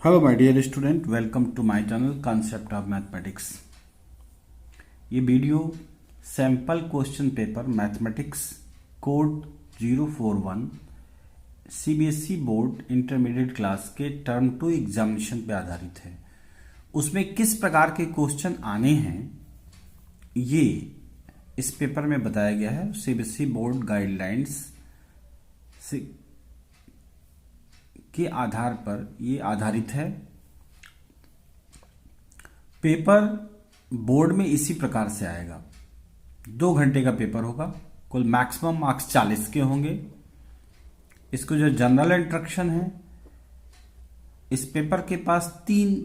Hello my dear student, welcome to my channel concept of mathematics. ये video sample question paper mathematics code 041 CBSE board intermediate class के term 2 examination पे आधारित है। उसमें किस प्रकार के क्वेश्चन आने हैं ये इस पेपर में बताया गया है। सीबीएसई बोर्ड गाइडलाइंस से के आधार पर ये आधारित है। पेपर बोर्ड में इसी प्रकार से आएगा। 2 घंटे का पेपर होगा। कुल मैक्सिमम मार्क्स 40 के होंगे। इसको जो जनरल इंस्ट्रक्शन है, इस पेपर के पास 3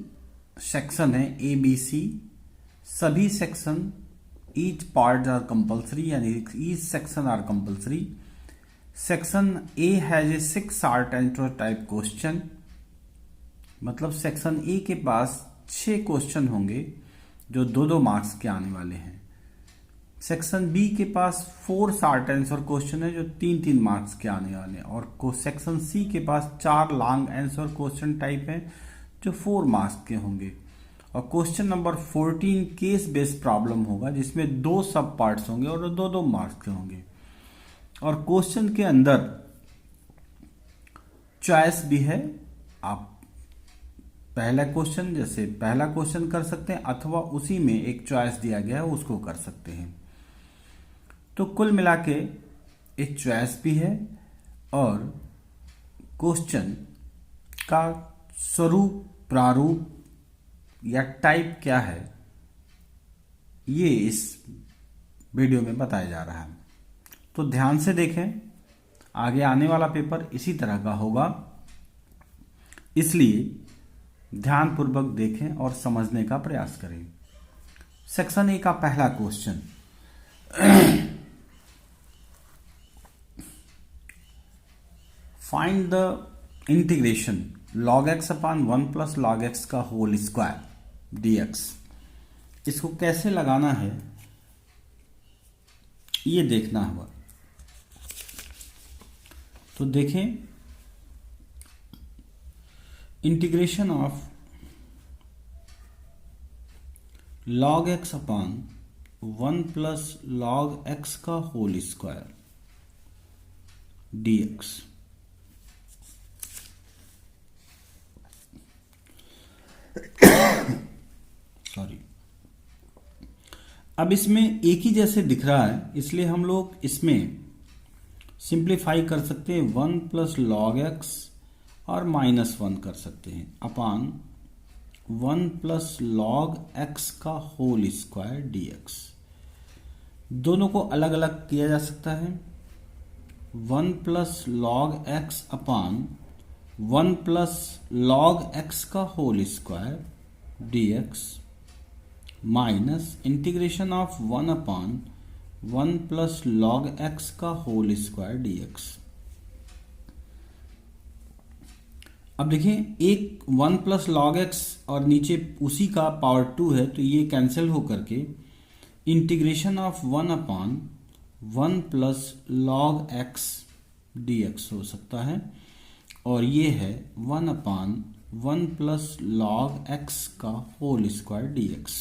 सेक्शन है ए बी सी। सभी section each part are compulsory, यानी each section are compulsory. Section A has a 6 short answer type question, मतलब सेक्शन ए के पास 6 क्वेश्चन होंगे जो 2-2 मार्क्स के आने वाले हैं। सेक्शन बी के पास 4 शॉर्ट आंसर क्वेश्चन है जो 3-3 मार्क्स के आने वाले हैं, और सेक्शन सी के पास 4 लॉन्ग आंसर क्वेश्चन टाइप हैं जो 4 मार्क्स के होंगे। और question number 14 case based problem होगा जिसमें 2 सब पार्ट्स होंगे और 2-2 मार्क्स के होंगे। और क्वेश्चन के अंदर चॉइस भी है। आप पहला क्वेश्चन कर सकते हैं अथवा उसी में एक चॉइस दिया गया है उसको कर सकते हैं। तो कुल मिला के एक चॉइस भी है और क्वेश्चन का स्वरूप, प्रारूप या टाइप क्या है ये इस वीडियो में बताया जा रहा है। तो ध्यान से देखें, आगे आने वाला पेपर इसी तरह का होगा, इसलिए ध्यानपूर्वक देखें और समझने का प्रयास करें। सेक्शन ए का पहला question, find the integration log x upon 1 plus log x का होल स्क्वायर dx। इसको कैसे लगाना है ये देखना होगा। तो देखें, integration of log x upon 1 plus log x का होल स्क्वायर dx। सॉरी, अब इसमें एक ही जैसे दिख रहा है इसलिए हम लोग इसमें सिंप्लीफाई कर सकते हैं। 1 प्लस लॉग एक्स और -1 कर सकते हैं अपान 1 प्लस लॉग एक्स का होल स्क्वायर dx। दोनों को अलग अलग किया जा सकता है। 1 plus log x upon 1 plus log x का whole square dx minus integration of 1 upon 1 plus log x का होल स्क्वायर dx। अब देखिए, एक 1 प्लस लॉग एक्स और नीचे उसी का पावर 2 है तो ये कैंसिल हो करके integration of 1 upon 1 plus log x dx हो सकता है, और ये है 1 अपॉन 1 प्लस लॉग एक्स का होल स्क्वायर dx।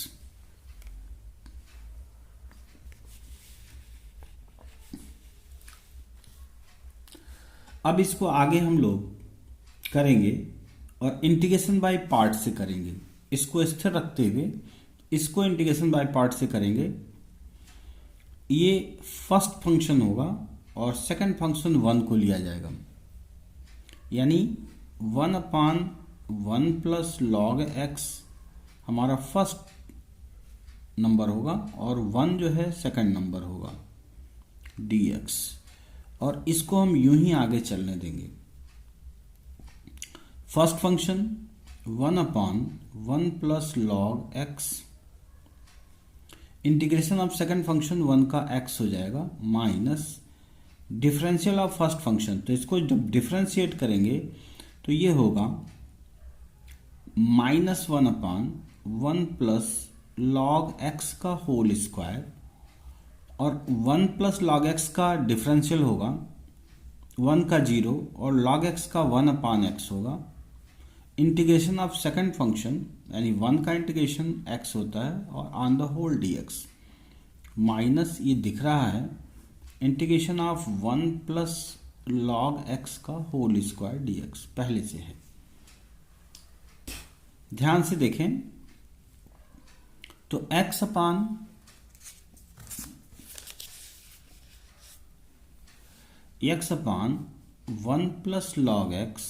अब इसको आगे हम लोग करेंगे और इंटीग्रेशन बाय पार्ट से करेंगे। इसको स्थिर रखते हुए इसको इंटीग्रेशन बाय पार्ट से करेंगे। ये फर्स्ट फंक्शन होगा और सेकंड फंक्शन 1 को लिया जाएगा, यानी 1 अपान 1 प्लस लॉग एक्स हमारा फर्स्ट नंबर होगा और 1 जो है सेकंड नंबर होगा dx। और इसको हम यूं ही आगे चलने देंगे। First function 1 upon 1 plus log x, integration of second function 1 का x हो जाएगा minus differential of first function. तो इसको जब डिफरेंशिएट करेंगे तो ये होगा -1 अपॉन 1 प्लस लॉग एक्स का होल स्क्वायर, और 1 प्लस लॉग एक्स का डिफरेंशियल होगा 1 का 0 और log x का 1 अपान एक्स होगा इंटीग्रेशन ऑफ सेकंड फंक्शन यानी वन का इंटीग्रेशन x होता है और on the whole dx minus ये दिख रहा है integration of 1 plus log x का होल स्क्वायर dx पहले से है। ध्यान से देखें तो x upon one plus log x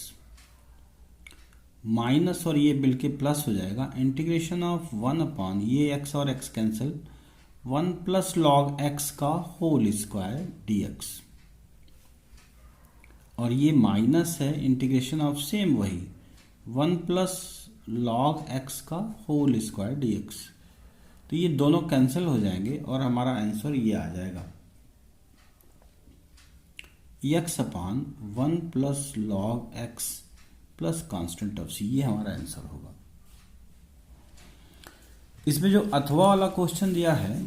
minus और ये बिल के प्लस हो जाएगा इंटीग्रेशन ऑफ 1 अपॉन ये x और x cancel 1 plus log x का होल स्क्वायर dx और ये माइनस है इंटीग्रेशन ऑफ सेम वही 1 प्लस लॉग x का होल स्क्वायर dx। तो ये दोनों कैंसिल हो जाएंगे और हमारा आंसर ये आ जाएगा x upon 1 plus log x plus constant of c, ये हमारा आंसर होगा। इसमें जो अथवा वाला क्वेश्चन दिया है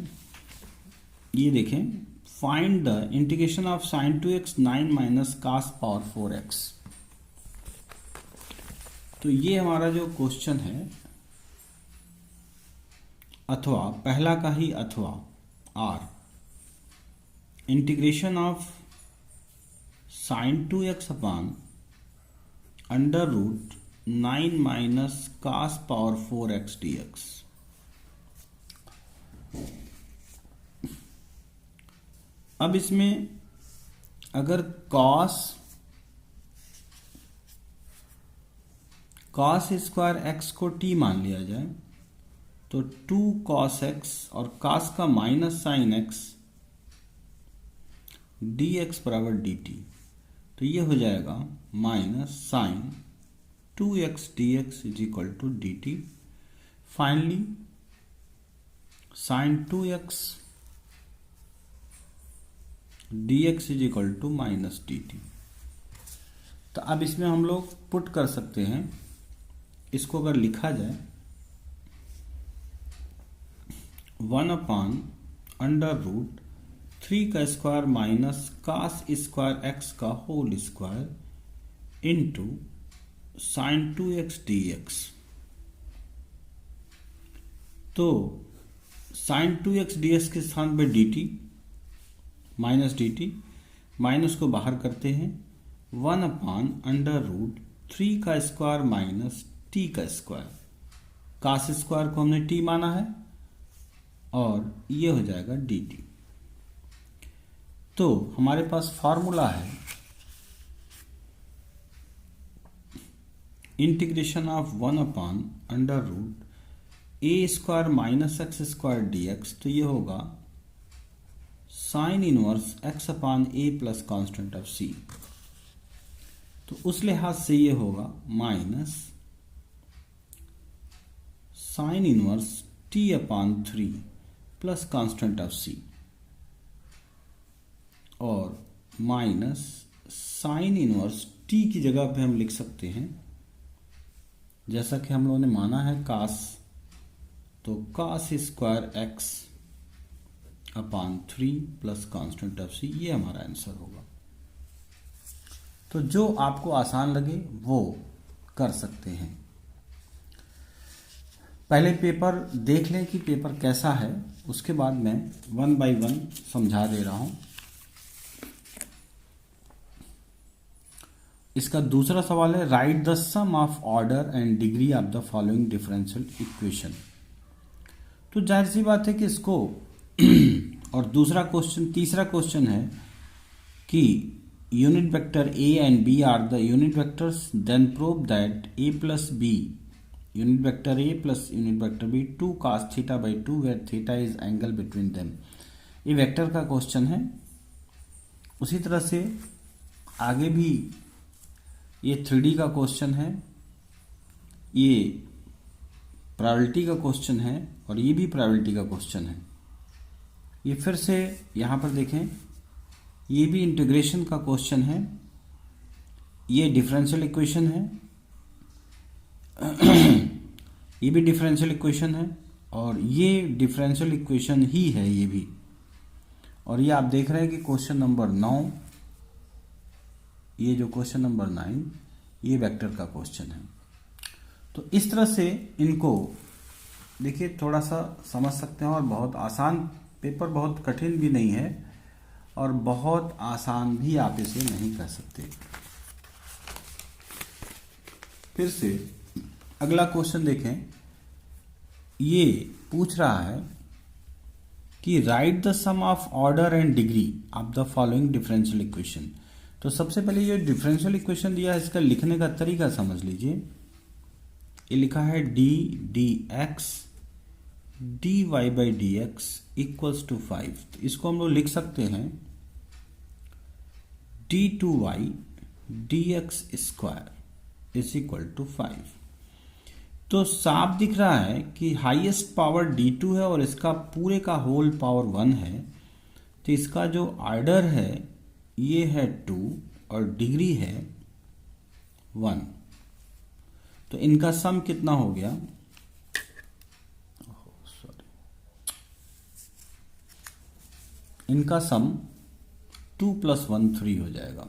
ये देखें, find the integration of sin 2x 9 minus cos power 4x। तो ये हमारा जो क्वेश्चन है अथवा पहला का ही अथवा r integration of sin 2x upon under root 9 minus cos power 4x dx। अब इसमें अगर cos स्क्वायर x को t मान लिया जाए तो 2 cos x और cos का माइनस साइन x dx बराबर dt। तो ये हो जाएगा minus sine 2x dx is equal to dt। Finally sine 2x dx is equal to minus dt। तो अब इसमें हम लोग पुट कर सकते हैं, इसको अगर लिखा जाए 1 अपान अंडर रूट 3 का square minus cos square x का whole square into sine 2x dx। तो साइन 2x dx के स्थान पे dt माइनस dt, माइनस को बाहर करते हैं 1 अपान अंडर रूट 3 का स्क्वायर माइनस t का स्क्वायर, कास स्क्वायर को हमने t माना है और ये हो जाएगा dt। तो हमारे पास फॉर्मूला है integration of 1 upon under root A square minus x square dx। तो ये होगा sine inverse x upon a plus constant of c। तो उस लिहाज से ये होगा minus sine inverse t upon 3 plus constant of c और माइनस साइन इनवर्स t की जगह पे हम लिख सकते हैं जैसा कि हम लोगों ने माना है कास, तो cos square x upon 3 plus constant of c, ये हमारा आंसर होगा। तो जो आपको आसान लगे वो कर सकते हैं। पहले पेपर देख लें कि पेपर कैसा है, उसके बाद मैं 1 बाय 1 समझा दे रहा हूं। इसका दूसरा सवाल है write the sum of order and degree of the following differential equation. तो जाहिर सी बात है कि इसको और तीसरा क्वेश्चन है कि unit vector a and b are the unit vectors, then prove that a plus b unit vector a plus unit vector b 2 cos theta by 2 where theta is angle between them. ये vector का question है। उसी तरह से आगे भी ये 3D का क्वेश्चन है, ये प्रोबेबिलिटी का क्वेश्चन है और ये भी प्रोबेबिलिटी का क्वेश्चन है। ये फिर से यहाँ पर देखें, ये भी इंटीग्रेशन का क्वेश्चन है, ये डिफरेंशियल इक्वेशन है, ये भी डिफरेंशियल इक्वेशन है और ये डिफरेंशियल इक्वेशन ही है ये भी। और ये आप देख रहे हैं कि क्वेश्चन नंबर 9, ये जो क्वेश्चन नंबर 9 ये वेक्टर का क्वेश्चन है। तो इस तरह से इनको देखिए थोड़ा सा समझ सकते हैं, और बहुत आसान पेपर, बहुत कठिन भी नहीं है और बहुत आसान भी आप इसे नहीं कर सकते। फिर से अगला क्वेश्चन देखें। ये पूछ रहा है कि write the sum of order and degree of the following differential equation. तो सबसे पहले ये डिफरेंशियल इक्वेशन दिया है, इसका लिखने का तरीका समझ लीजिए। ये लिखा है d d x d y by d x equals to 5। तो इसको हम लोग लिख सकते हैं d two y d x square is equal to 5। तो साफ दिख रहा है कि हाईएस्ट पावर d2 है और इसका पूरे का होल पावर 1 है। तो इसका जो ऑर्डर है ये है 2 और डिग्री है 1। तो इनका सम कितना हो गया, इनका सम 2 + 1 3 हो जाएगा।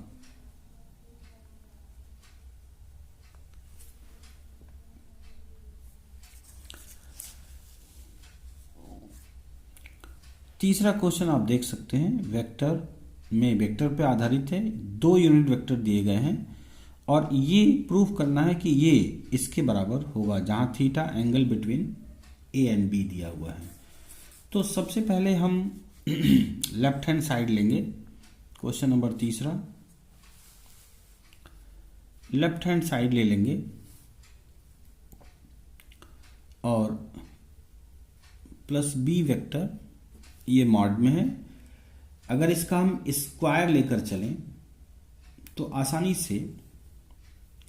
तीसरा क्वेश्चन आप देख सकते हैं, वेक्टर में, वेक्टर पे आधारित है, 2 यूनिट वेक्टर दिए गए हैं और ये प्रूफ करना है कि ये इसके बराबर होगा जहां theta angle between a and b दिया हुआ है। तो सबसे पहले हम लेफ्ट हैंड साइड लेंगे। क्वेश्चन नंबर तीसरा, लेफ्ट हैंड साइड ले लेंगे और प्लस बी वेक्टर ये मॉड में है। अगर इसका हम स्क्वायर लेकर चलें तो आसानी से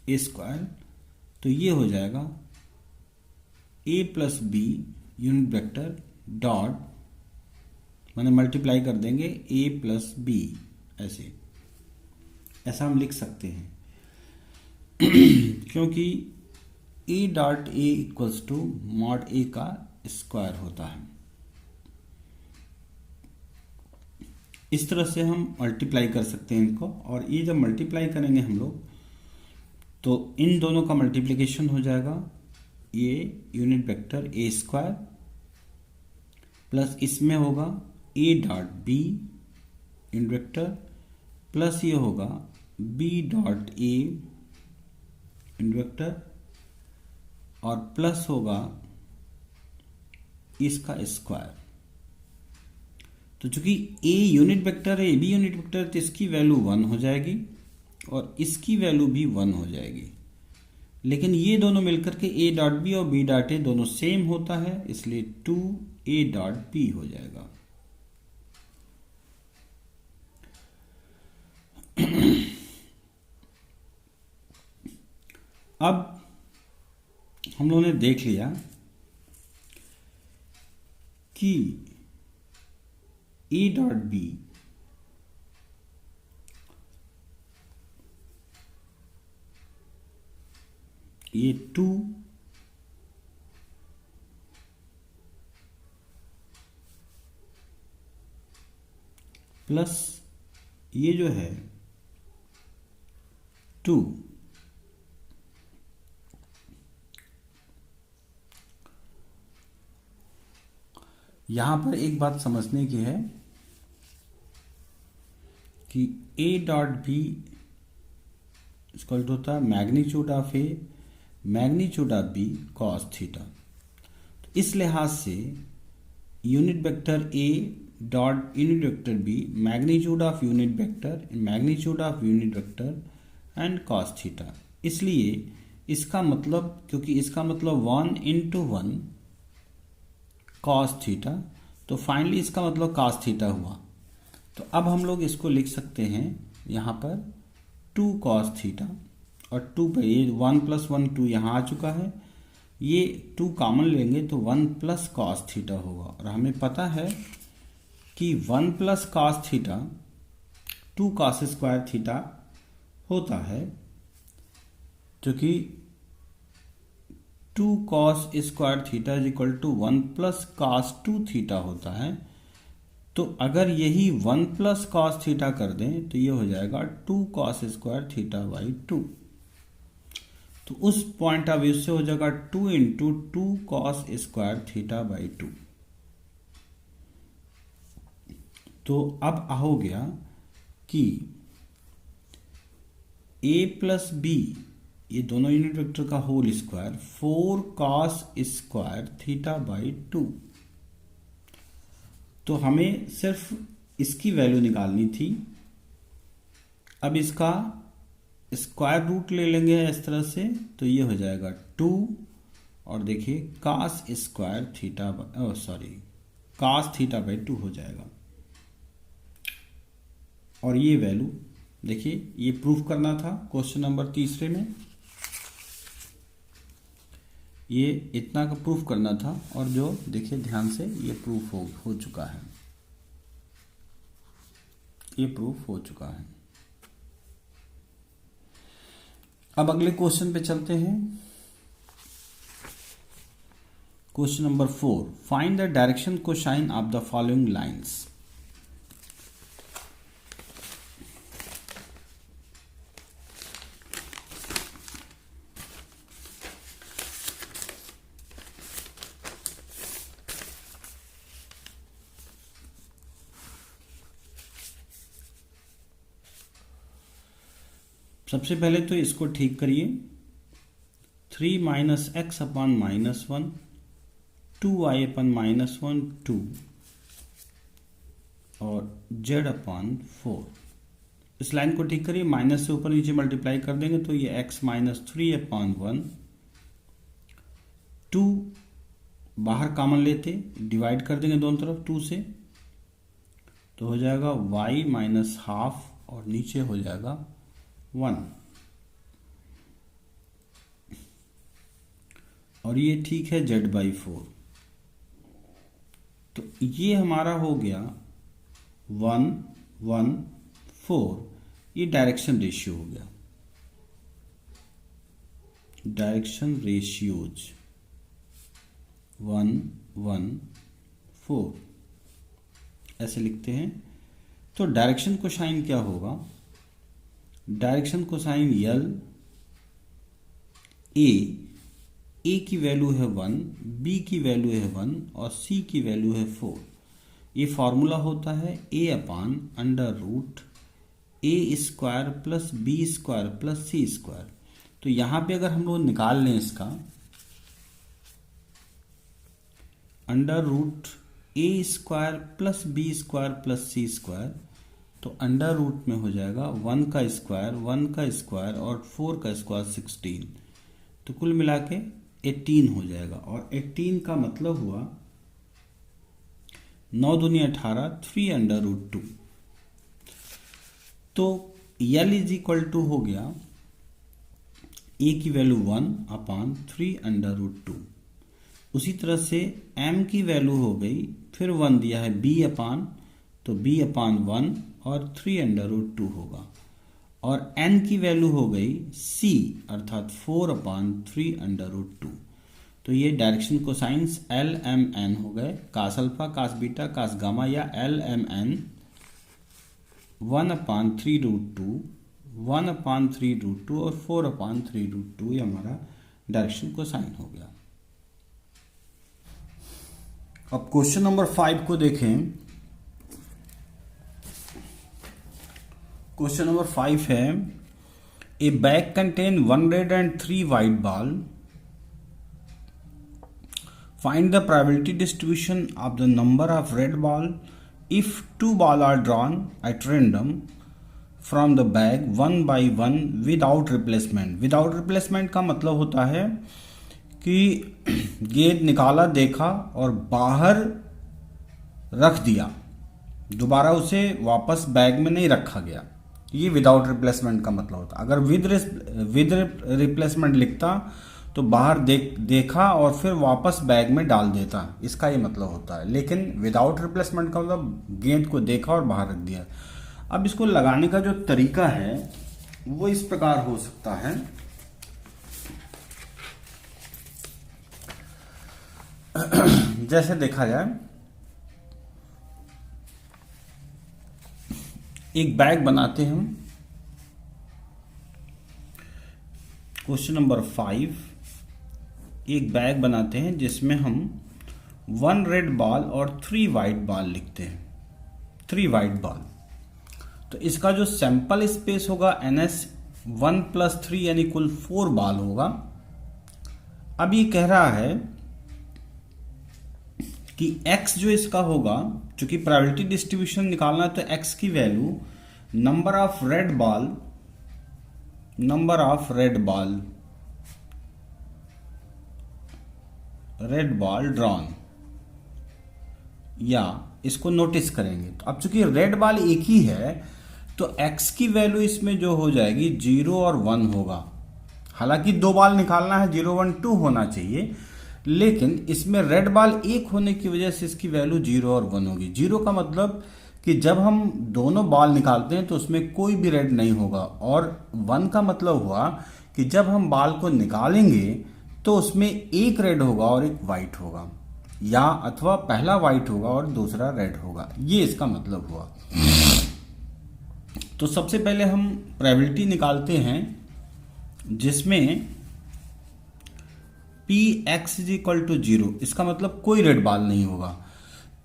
ए स्क्वायर, तो ये हो जाएगा A plus B unit vector dot, मैंने मल्टीप्लाई कर देंगे ए प्लस बी, ऐसा हम लिख सकते हैं क्योंकि A dot A equals to mod A का स्क्वायर होता है। इस तरह से हम मल्टीप्लाई कर सकते हैं इनको, और ये जब मल्टीप्लाई करेंगे हम लोग तो इन दोनों का मल्टीप्लिकेशन हो जाएगा, ये unit vector a square plus इसमें होगा a dot b unit vector plus ये होगा b dot a unit vector और प्लस होगा इसका स्क्वायर। तो चूंकि ए यूनिट वेक्टर है, ए बी यूनिट वेक्टर है, तो इसकी वैल्यू 1 हो जाएगी और इसकी वैल्यू भी 1 हो जाएगी। लेकिन ये दोनों मिलकर के ए डॉट बी और बी डॉट ए दोनों सेम होता है, इसलिए 2 ए डॉट बी हो जाएगा। अब हम लोगों ने देख लिया कि ए डॉट बी ये 2 प्लस ये जो है 2 यहां पर एक बात समझने की है कि a dot b equal to होता है magnitude of a magnitude of b cos theta. तो इस लिहाज से unit vector a dot unit vector b magnitude of unit vector magnitude of unit vector and cos theta. इसलिए इसका मतलब, क्योंकि इसका मतलब 1 × 1 कॉस थीटा, तो फाइनली इसका मतलब कॉस थीटा हुआ। तो अब हम लोग इसको लिख सकते हैं यहाँ पर 2 कॉस थीटा और 2 पे ये 1 + 1 2 यहाँ आ चुका है, ये 2 कॉमन लेंगे तो 1 + कॉस थीटा होगा। और हमें पता है कि 1 + cos theta 2 cos square theta होता है, क्योंकि 2 cos square theta is equal to 1 + cos 2 theta होता है। तो अगर यही 1 + कॉस थीटा कर दें तो ये हो जाएगा 2 कॉस स्क्वायर थीटा बाई 2। तो उस पॉइंट ऑफ व्यू से हो जाएगा 2 into 2 cos square theta by 2। तो अब हो गया कि a प्लस बी, ये दोनों यूनिट वेक्टर का whole square 4 cos square theta by 2। तो हमें सिर्फ इसकी वैल्यू निकालनी थी। अब इसका स्क्वायर रूट ले लेंगे इस तरह से, तो ये हो जाएगा 2 और देखिए cos square theta cos theta by 2 हो जाएगा। और ये वैल्यू देखिए, ये प्रूफ करना था क्वेश्चन नंबर 3 में, ये इतना का प्रूफ करना था और जो देखिए ध्यान से ये प्रूफ हो चुका है, ये प्रूफ हो चुका है। अब अगले क्वेश्चन पे चलते हैं। Question number 4, find the direction cosine of the following lines. सबसे पहले तो इसको ठीक करिए। 3 माइनस एक्स अपॉन -1, 2y अपन -1 2 और z अपॉन 4। इस लाइन को ठीक करिए, माइनस से ऊपर नीचे मल्टीप्लाई कर देंगे तो ये x माइनस 3 अपॉन 1, 2 बाहर कॉमन लेते डिवाइड कर देंगे दोनों तरफ 2 से, तो हो जाएगा y माइनस हाफ और नीचे हो जाएगा 1। और ये ठीक है z बाई 4। तो ये हमारा हो गया 1 1 4। ये डायरेक्शन रेशियो हो गया, डायरेक्शन रेशियोज 1 1 4 ऐसे लिखते हैं। तो डायरेक्शन कोसाइन क्या होगा? डायरेक्शन कोसाइन यल, ए की वैल्यू है 1, बी की वैल्यू है 1 और सी की वैल्यू है 4। ये फॉर्मूला होता है a upon under root A square plus B square plus C square. तो यहां पे अगर हम लोग निकाल लें इसका अंडर रूट ए square plus B square plus C square, तो अंडर रूट में हो जाएगा 1 का स्क्वायर और 4 का स्क्वायर 16। तो कुल मिला के 18 हो जाएगा। और 18 का मतलब हुआ 9 दूनी 18, 3 अंडर रूट 2। तो यल इज इक्वल टू हो गया ए की वैल्यू 1 अपान 3 अंडर रूट 2। उसी तरह से एम की वैल्यू हो गई, फिर 1 दिया है बी अपान, तो बी अपान 1 और 3 अंडर रूट 2 होगा। और n की वैल्यू हो गई c अर्थात 4 अपान 3 अंडर रूट 2। तो ये direction cosines l m n हो गए, cos alpha cos beta cos gamma या l m n 1 upon 3 root 2, 1 upon 3 root 2 और 4 अपान 3 रूट 2। ये हमारा डायरेक्शन कोसाइन हो गया। अब क्वेश्चन नंबर 5 को देखें। क्वेश्चन नंबर 5 है, a bag contain 103 white ball, find the probability distribution of the number of red ball if 2 ball are drawn at random from the bag 1 by 1 without replacement. Without replacement का मतलब होता है कि गेंद निकाला, देखा और बाहर रख दिया, दोबारा उसे वापस बैग में नहीं रखा गया। ये विदाउट रिप्लेसमेंट का मतलब होता। अगर विद रिप्लेसमेंट लिखता तो बाहर देखा और फिर वापस बैग में डाल देता, इसका ये मतलब होता है। लेकिन विदाउट रिप्लेसमेंट का मतलब गेंद को देखा और बाहर रख दिया। अब इसको लगाने का जो तरीका है वो इस प्रकार हो सकता है। जैसे देखा जाए, एक बैग बनाते हैं हम क्वेश्चन नंबर 5, एक बैग बनाते हैं जिसमें हम 1 रेड बॉल और 3 वाइट बॉल लिखते हैं, 3 वाइट बॉल। तो इसका जो सैंपल स्पेस होगा NS 1 + 3 यानी कुल 4 बॉल होगा। अब ये कह रहा है कि x जो इसका होगा, चूंकि प्रोबेबिलिटी डिस्ट्रीब्यूशन निकालना है तो x की value number of red ball drawn, या इसको नोटिस करेंगे। तो अब चूंकि रेड बॉल एक ही है तो x की वैल्यू इसमें जो हो जाएगी 0 और 1 होगा। हालांकि 2 बॉल निकालना है, 0 1 2 होना चाहिए, लेकिन इसमें रेड बॉल एक होने की वजह से इसकी वैल्यू 0 और 1 होगी। 0 का मतलब कि जब हम दोनों बॉल निकालते हैं तो उसमें कोई भी रेड नहीं होगा, और 1 का मतलब हुआ कि जब हम बॉल को निकालेंगे तो उसमें एक रेड होगा और एक वाइट होगा, या अथवा पहला वाइट होगा और दूसरा रेड होगा। ये इसका मतलब हुआ। तो सबसे पहले हम प्रोबेबिलिटी निकालते हैं जिसमें Px = 0, इसका मतलब कोई रेड बॉल नहीं होगा।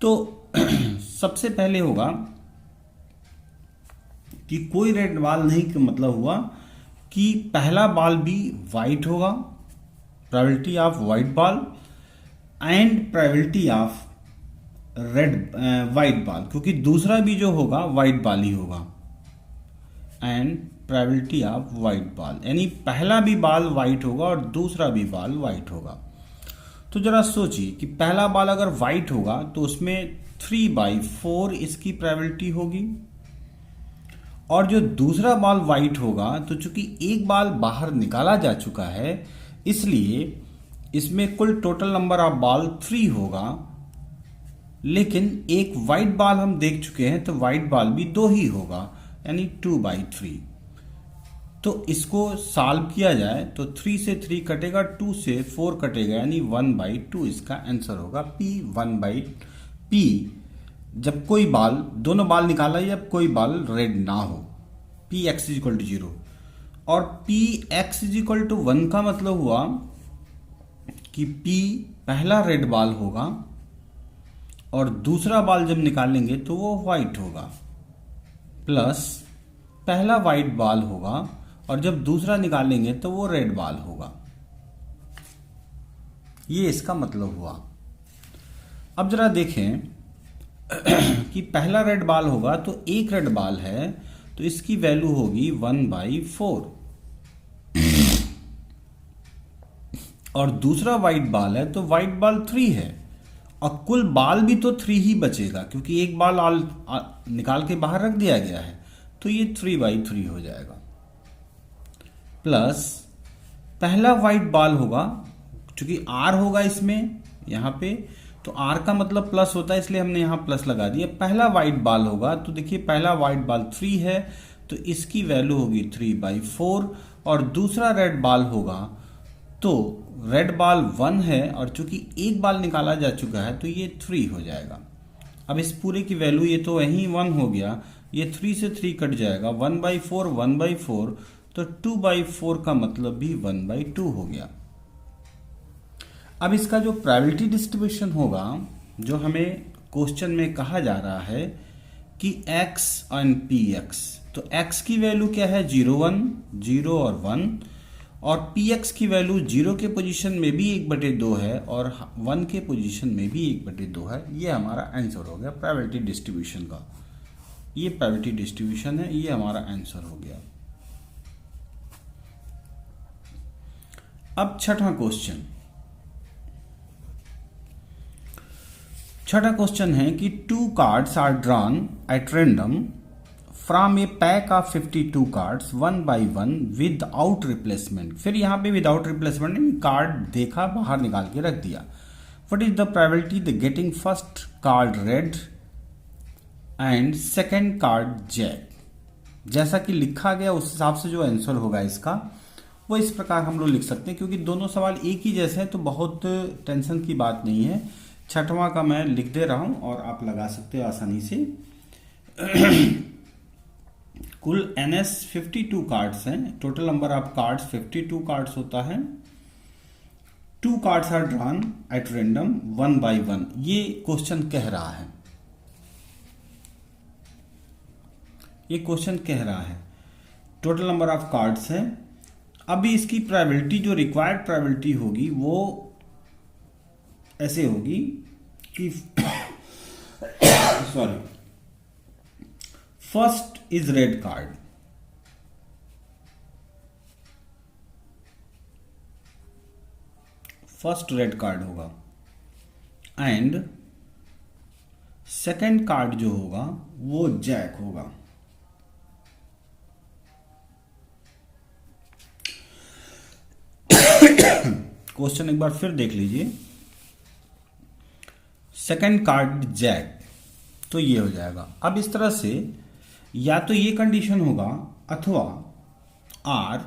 तो सबसे पहले होगा कि कोई रेड बॉल नहीं का मतलब हुआ कि पहला बॉल भी वाइट होगा, probability of white ball, and probability of white ball, क्योंकि दूसरा भी जो होगा वाइट बॉल ही होगा, and probability of white ball, यानी पहला भी बॉल वाइट होगा और दूसरा भी बॉल वाइट होगा। तो जरा सोचिए कि पहला बॉल अगर वाइट होगा तो उसमें 3/4 इसकी प्रोबेबिलिटी होगी, और जो दूसरा बॉल वाइट होगा तो चूंकि एक बॉल बाहर निकाला जा चुका है इसलिए इसमें कुल टोटल नंबर ऑफ बॉल 3 होगा, लेकिन एक वाइट बॉल हम देख चुके हैं तो वाइट बॉल भी 2 ही होगा, यानी 2/3। तो इसको सॉल्व किया जाए तो 3 से 3 कटेगा, 2 से 4 कटेगा, यानी 1/2 इसका आंसर होगा। P जब कोई बॉल, दोनों बॉल निकाला जब कोई बॉल रेड ना हो, Px = 0, और Px = 1 का मतलब हुआ कि P पहला रेड बॉल होगा और दूसरा बॉल जब निकालेंगे तो वो वाइट होगा, प्लस पहला वाइट बॉल होगा और जब दूसरा निकालेंगे तो वो रेड बॉल होगा। ये इसका मतलब हुआ। अब जरा देखें कि पहला रेड बॉल होगा तो एक रेड बॉल है तो इसकी वैल्यू होगी 1/4, और दूसरा वाइट बॉल है तो वाइट बॉल 3 है, और कुल बॉल भी तो 3 ही बचेगा क्योंकि एक बॉल निकाल के बाहर रख दिया गया है, तो ये 3/3 हो जाएगा, प्लस पहला वाइट बॉल होगा, क्योंकि R होगा इसमें यहाँ पे, तो R का मतलब प्लस होता है इसलिए हमने यहाँ प्लस लगा दिया। पहला वाइट बॉल होगा तो देखिए पहला वाइट बॉल 3 है तो इसकी वैल्यू होगी 3/4, और दूसरा रेड बॉल होगा तो रेड बॉल 1 है और चूंकि एक बॉल निकाला जा चुका है तो ये 3 हो जाएगा। अब इस पूरे की वैल्यू, ये तो वहीं 1 हो गया, ये 3 से 3 कट जाएगा, 1/4 तो 2/4 का मतलब भी 1/2 हो गया। अब इसका जो प्रोबेबिलिटी डिस्ट्रीब्यूशन होगा, जो हमें क्वेश्चन में कहा जा रहा है कि x एंड px, तो x की वैल्यू क्या है 0 1, 0 और 1, और px की वैल्यू 0 के पोजीशन में भी 1/2 है और 1 के पोजीशन में भी 1/2 है। ये हमारा आंसर हो गया प्रोबेबिलिटी डिस्ट्रीब्यूशन का। ये प्रोबेबिलिटी डिस्ट्रीब्यूशन है, ये हमारा आंसर हो गया। अब छठा क्वेश्चन है कि 2 cards are drawn at random from a pack of 52 cards 1 by 1 without replacement. फिर यहाँ पे विदाउट रिप्लेसमेंट, कार्ड देखा बाहर निकाल के रख दिया। What is the probability the getting first card red and second card jack. जैसा कि लिखा गया उस हिसाब से जो आंसर होगा इसका वो इस प्रकार हम लोग लिख सकते हैं, क्योंकि दोनों सवाल एक ही जैसे हैं तो बहुत टेंशन की बात नहीं है। छठवां का मैं लिख दे रहा हूं और आप लगा सकते हो आसानी से। कुल NS 52 कार्ड्स हैं, total number of cards 52 cards होता है। 2 cards are drawn at random 1 by 1, ये क्वेश्चन कह रहा है, ये क्वेश्चन कह रहा है टोटल नंबर ऑफ कार्ड्स है। अभी इसकी प्रोबेबिलिटी, जो रिक्वायर्ड प्रोबेबिलिटी होगी वो ऐसे होगी कि sorry, first is red card, first red card होगा, एंड सेकंड कार्ड जो होगा वो जैक होगा। क्वेश्चन एक बार फिर देख लीजिए, सेकंड कार्ड जैक, तो ये हो जाएगा। अब इस तरह से या तो ये कंडीशन होगा अथवा or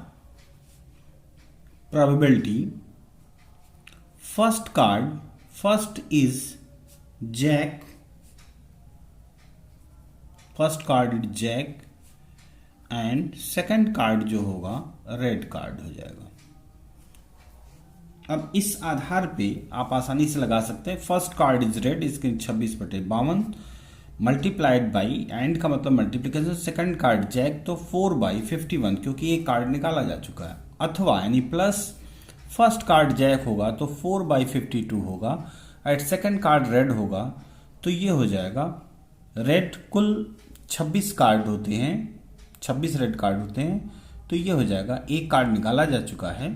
probability first card, first is jack, first card is jack and second card जो होगा रेड कार्ड हो जाएगा। अब इस आधार पे आप आसानी से लगा सकते हैं, फर्स्ट कार्ड इज रेड, इसके 26/52 मल्टीप्लाइड बाई, एंड का मतलब मल्टीप्लीकेशन, सेकंड कार्ड जैक तो 4/51, क्योंकि एक कार्ड निकाला जा चुका है, अथवा यानी प्लस फर्स्ट कार्ड जैक होगा तो 4/52 होगा, एट सेकंड कार्ड रेड होगा तो ये हो जाएगा। रेड कुल 26 कार्ड होते हैं, 26 रेड कार्ड होते हैं, तो ये हो जाएगा, एक कार्ड निकाला जा चुका है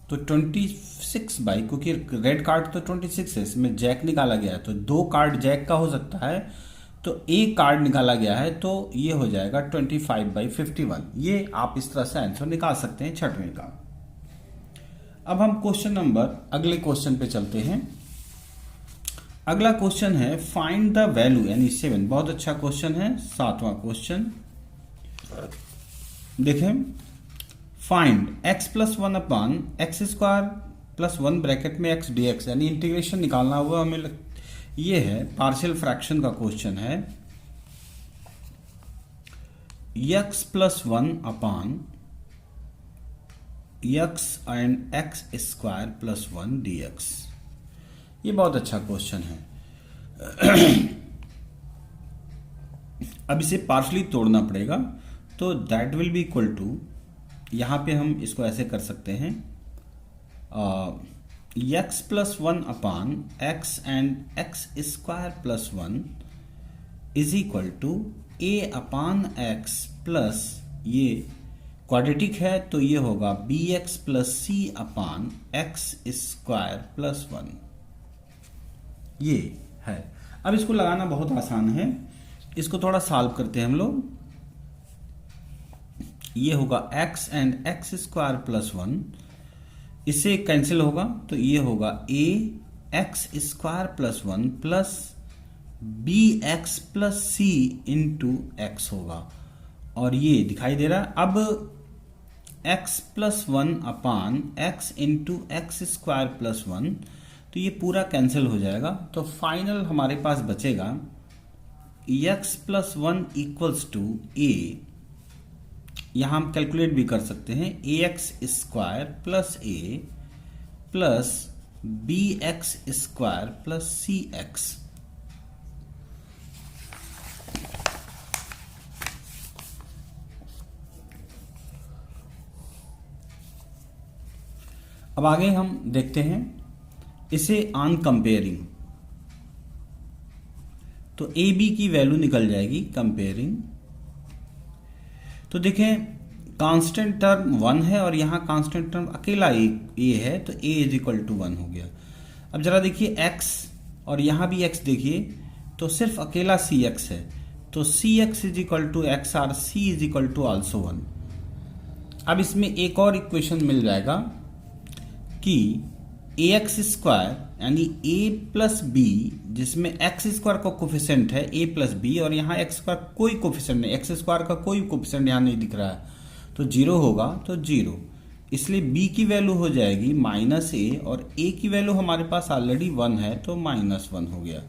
तो 26 बाई, क्योंकि रेड कार्ड तो 26 है, इसमें जैक निकाला गया है तो 2 कार्ड जैक का हो सकता है, तो एक कार्ड निकाला गया है तो ये हो जाएगा 25/51। ये आप इस तरह से आंसर निकाल सकते हैं छठवें का। अब हम क्वेश्चन नंबर अगले क्वेश्चन पे चलते हैं। अगला क्वेश्चन है फाइंड द वैल्यू, यानी 7, बहुत अच्छा क्वेश्चन है, 7वां क्वेश्चन देखें। फाइंड x + 1 x² + 1 ब्रैकेट में x dx, यानी इंटीग्रेशन निकालना हुआ हमें, ये है पार्शियल फ्रैक्शन का क्वेश्चन है। x + 1 x and x² + 1 dx, ये बहुत अच्छा क्वेश्चन है। अब इसे पार्शली तोड़ना पड़ेगा, तो that will be equal to, यहां पे हम इसको ऐसे कर सकते हैं, x + 1 x and x² + 1 is equal to a/x plus, ये क्वाड्रेटिक है तो ये होगा bx + c/x² + 1, ये है। अब इसको लगाना बहुत आसान है, इसको थोड़ा सॉल्व करते हैं हम लोग। ये होगा x एंड x² + 1, इससे कैंसिल होगा तो ये होगा ax² + 1 plus bx + c × x होगा, और ये दिखाई दे रहा है। अब x + 1 x × x² + 1, तो ये पूरा कैंसिल हो जाएगा, तो फाइनल हमारे पास बचेगा x + 1 = a, यहां हम कैलकुलेट भी कर सकते हैं, ax² + a plus bx² + cx। अब आगे हम देखते हैं इसे ऑन कंपेयरिंग, तो ए बी की वैल्यू निकल जाएगी कंपेयरिंग। तो देखें कांस्टेंट टर्म 1 है और यहां कांस्टेंट टर्म अकेला ए है, तो a = 1 हो गया। अब जरा देखिए x, और यहां भी x देखिए, तो सिर्फ अकेला cx है, तो cx = x और c = also 1। अब इसमें एक और इक्वेशन मिल जाएगा कि ax² यानी a + b, जिसमें x² का कोफिशिएंट है a + b, और यहाँ x² कोई कोफिशिएंट नहीं, x² का कोई कोफिशिएंट यहाँ नहीं दिख रहा है, तो 0 होगा, तो 0, इसलिए b की वैल्यू हो जाएगी -a, और a की वैल्यू हमारे पास ऑलरेडी 1 है, तो -1 हो गया।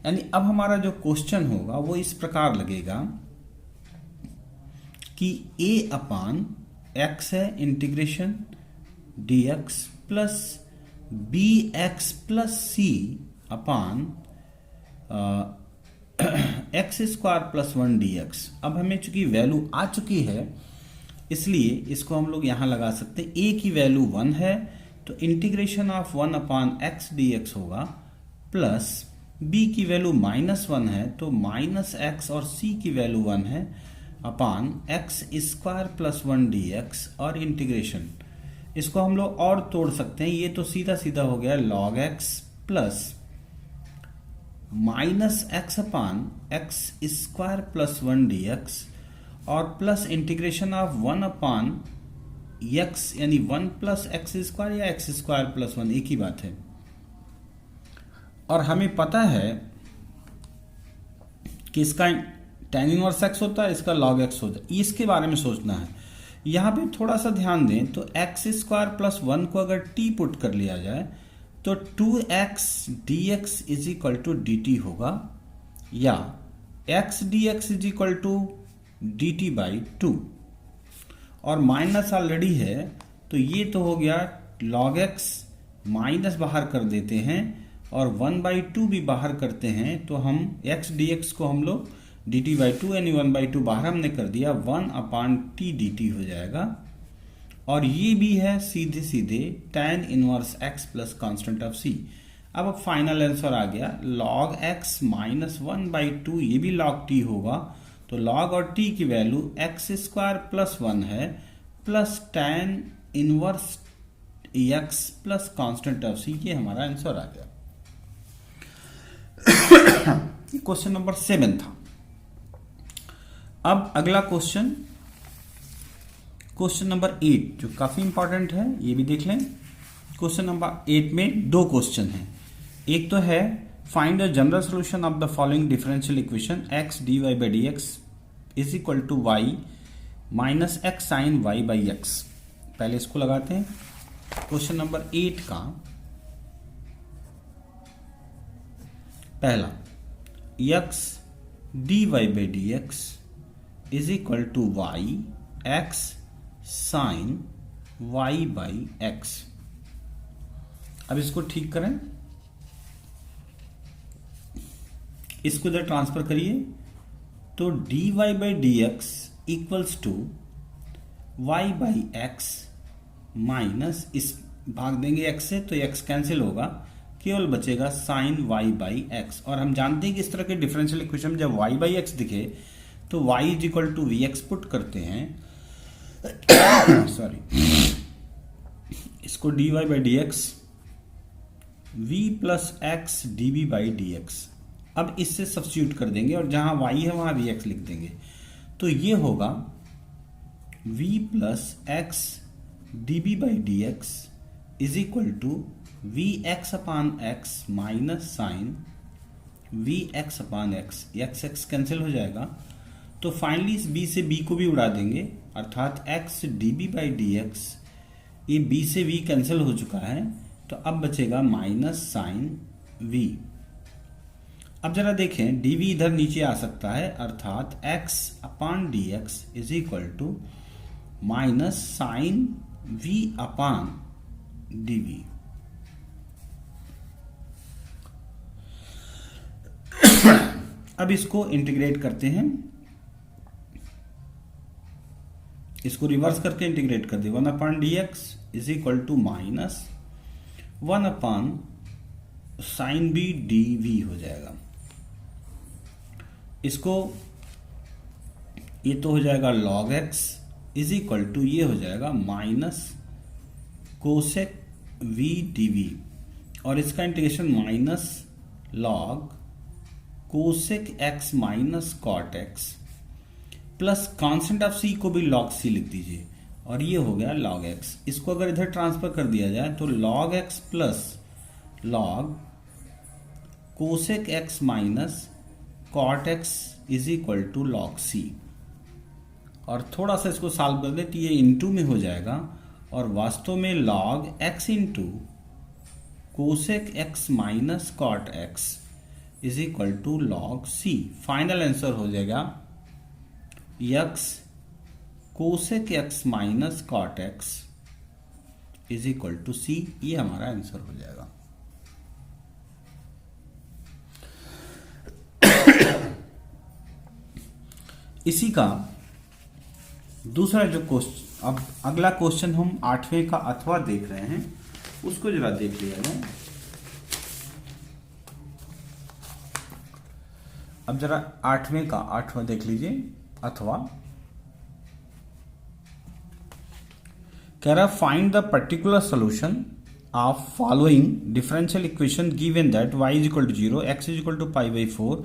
यानी अब हमारा जो क्वेश्चन होगा वो इस प्रकार लगेगा कि a अपान x है integration dx plus B X plus C upon X square plus 1 dx। अब हमें चूंकि वैल्यू आ चुकी है इसलिए इसको हम लोग यहां लगा सकते हैं। a की वैल्यू 1 है तो integration of 1 upon x dx होगा, प्लस b की वैल्यू -1 है तो माइनस एक्स और c की वैल्यू 1 है अपान एक्स स्क्वायर प्लस 1 dx और इंटीग्रेशन। इसको हम लोग और तोड़ सकते हैं, ये तो सीधा सीधा हो गया log x plus minus X upon X square plus 1 dx और plus integration of 1 upon x यानी 1 प्लस एक्स स्क्वायर या एक्स स्क्वायर प्लस 1 एक ही बात है। और हमें पता है कि इसका tan इनवर्स x होता है, इसका log x होता है, इसके बारे में सोचना है। यहां पे थोड़ा सा ध्यान दें तो एक्स स्क्वायर प्लस 1 को अगर t पुट कर लिया जाए तो 2x dx is equal to dt होगा, या x dx is equal to dt by 2, और माइनस ऑलरेडी है तो ये तो हो गया log x, माइनस बाहर कर देते हैं और 1/2 भी बाहर करते हैं तो हम x dx को हम लोग dt बाई 2 यानी 1/2 बाहर हमने कर दिया, 1 अपान t dt हो जाएगा। और ये भी है सीधे सीधे tan inverse x plus constant of c। अब फाइनल आंसर आ गया log x माइनस 1/2, ये भी log t होगा तो log और t की वैल्यू एक्स स्क्वायर प्लस 1 है plus tan inverse x plus constant of c, ये हमारा आंसर आ गया। क्वेश्चन नंबर 7 था। अब अगला क्वेश्चन नंबर 8 जो काफी इंपॉर्टेंट है, ये भी देख लें। क्वेश्चन नंबर 8 में दो क्वेश्चन हैं। एक तो है find the general solution of the following differential equation x dy by dx is equal to y minus x sine y by x. पहले इसको लगाते हैं। क्वेश्चन नंबर 8 का पहला x dy by dx is equal to y x sine y by x. अब इसको ठीक करें, इसको इधर ट्रांसफर करिए तो dy by dx equals to y by x minus, इस भाग देंगे x से तो x कैंसिल होगा, केवल बचेगा साइन y बाई एक्स। और हम जानते हैं कि इस तरह के डिफरेंशियल इक्वेशन में जब y बाई एक्स दिखे तो y is equal to v x put करते हैं सॉरी, इसको dy by d x v plus x d b by d x. अब इससे सब्स्टिट्यूट कर देंगे और जहां y है वहां वी एक्स लिख देंगे तो ये होगा v plus x d b by d x is equal to v x upon x minus sine v x upon x. X x cancel हो जाएगा तो फाइनली इस b से b को भी उड़ा देंगे, अर्थात x d b by d x, ये b से v कैंसिल हो चुका है तो अब बचेगा माइनस साइन v। अब जरा देखें dv इधर नीचे आ सकता है, अर्थात x upon D x is equal to minus sine v upon dv। अब इसको इंटीग्रेट करते हैं, इसको रिवर्स करके इंटीग्रेट कर दे, 1 upon D x is equal to minus 1 upon sine B D V हो जाएगा। इसको ये तो हो जाएगा log x is equal to ये हो जाएगा minus cosec v D V, और इसका integration minus log cosec x minus cot x plus constant of c को भी log c लिख दीजिए और ये हो गया log x। इसको अगर इधर ट्रांसफर कर दिया जाए तो log x plus log cosec x minus cot x is equal to log c, और थोड़ा सा इसको सॉल्व कर दे तो ये इनटू में हो जाएगा और वास्तव में log x into cosec x minus cot x is equal to log c। Final answer हो जाएगा x cosec X minus cot x is equal to C. ये हमारा आंसर हो जाएगा। इसी का दूसरा जो क्वेश्चन, अब अगला क्वेश्चन हम 8वें का अथवा देख रहे हैं, उसको जरा देख लिया जाए। अब जरा 8वें का 8वां देख लीजिए अथवा। कह रहा find the particular solution of following differential equation given that y is equal to 0, x is equal to pi by 4,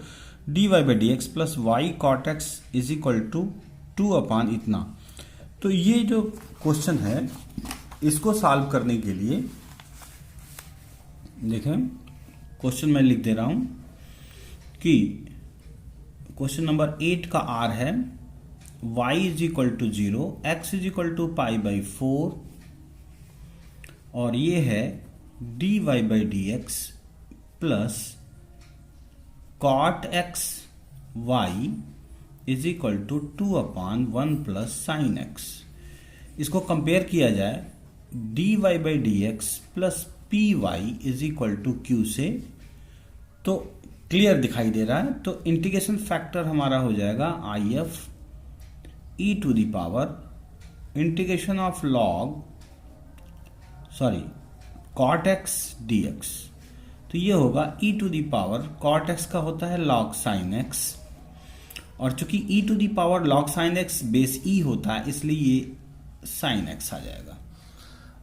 dy by d x plus y cot x is equal to 2 upon इतना। तो ये जो question है, इसको solve करने के लिए देखें, क्वेश्चन मैं लिख दे रहा हूं कि क्वेश्चन नंबर 8 का आर है y is equal to 0, x is equal to pi by 4, और ये है dy by d x plus cot x y is equal to 2 upon 1 plus sine x. इसको कंपेयर किया जाए dy by d x plus p y is equal to q से, तो clear दिखाई दे रहा है। तो इंटीग्रेशन फैक्टर हमारा हो जाएगा I F E to the power integration of cot X D x. तो ये होगा E to the power cot X का होता है लॉग साइन एक्स, और चूंकि E to the power log sine X base E होता है, इसलिए ये साइन एक्स आ जाएगा।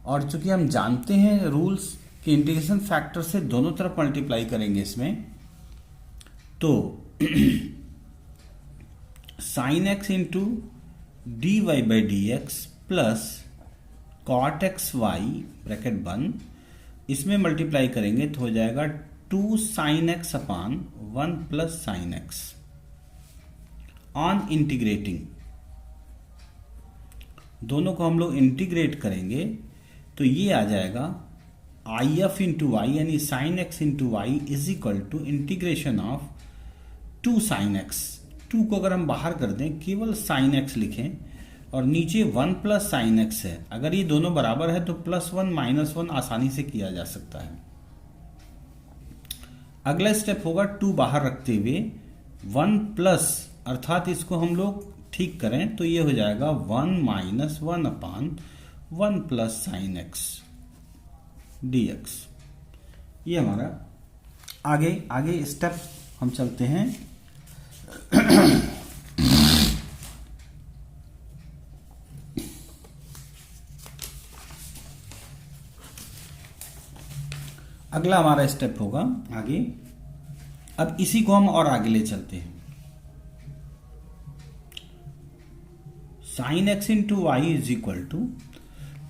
और चूंकि हम जानते हैं रूल्स कि इंटीग्रेशन फैक्टर से दोनों तरफ मल्टीप्लाई करेंगे इसमें, तो sine x into d y by d x plus cot x y bracket बंद, इसमें मल्टीप्लाई करेंगे तो हो जाएगा 2 sine x upon 1 plus sine x. On integrating, दोनों को हम लोग इंटीग्रेट करेंगे तो ये आ जाएगा आई एफ इंटू वाई, यानी sine x into y is equal to integration of 2 sine x. 2 को अगर हम बाहर कर दें, केवल साइन एक्स लिखें, और नीचे 1 प्लस साइन एक्स है। अगर ये दोनों बराबर है तो +1 -1 आसानी से किया जा सकता है। अगला स्टेप होगा 2 बाहर रखते हुए 1 प्लस, अर्थात इसको हम लोग ठीक करें तो ये हो जाएगा 1 - 1 upon 1 plus sine x D x. ये हमारा आगे स्टेप हम चलते हैं। अगला हमारा स्टेप होगा आगे। अब इसी को हम और आगे ले चलते हैं। Sine x into y is equal to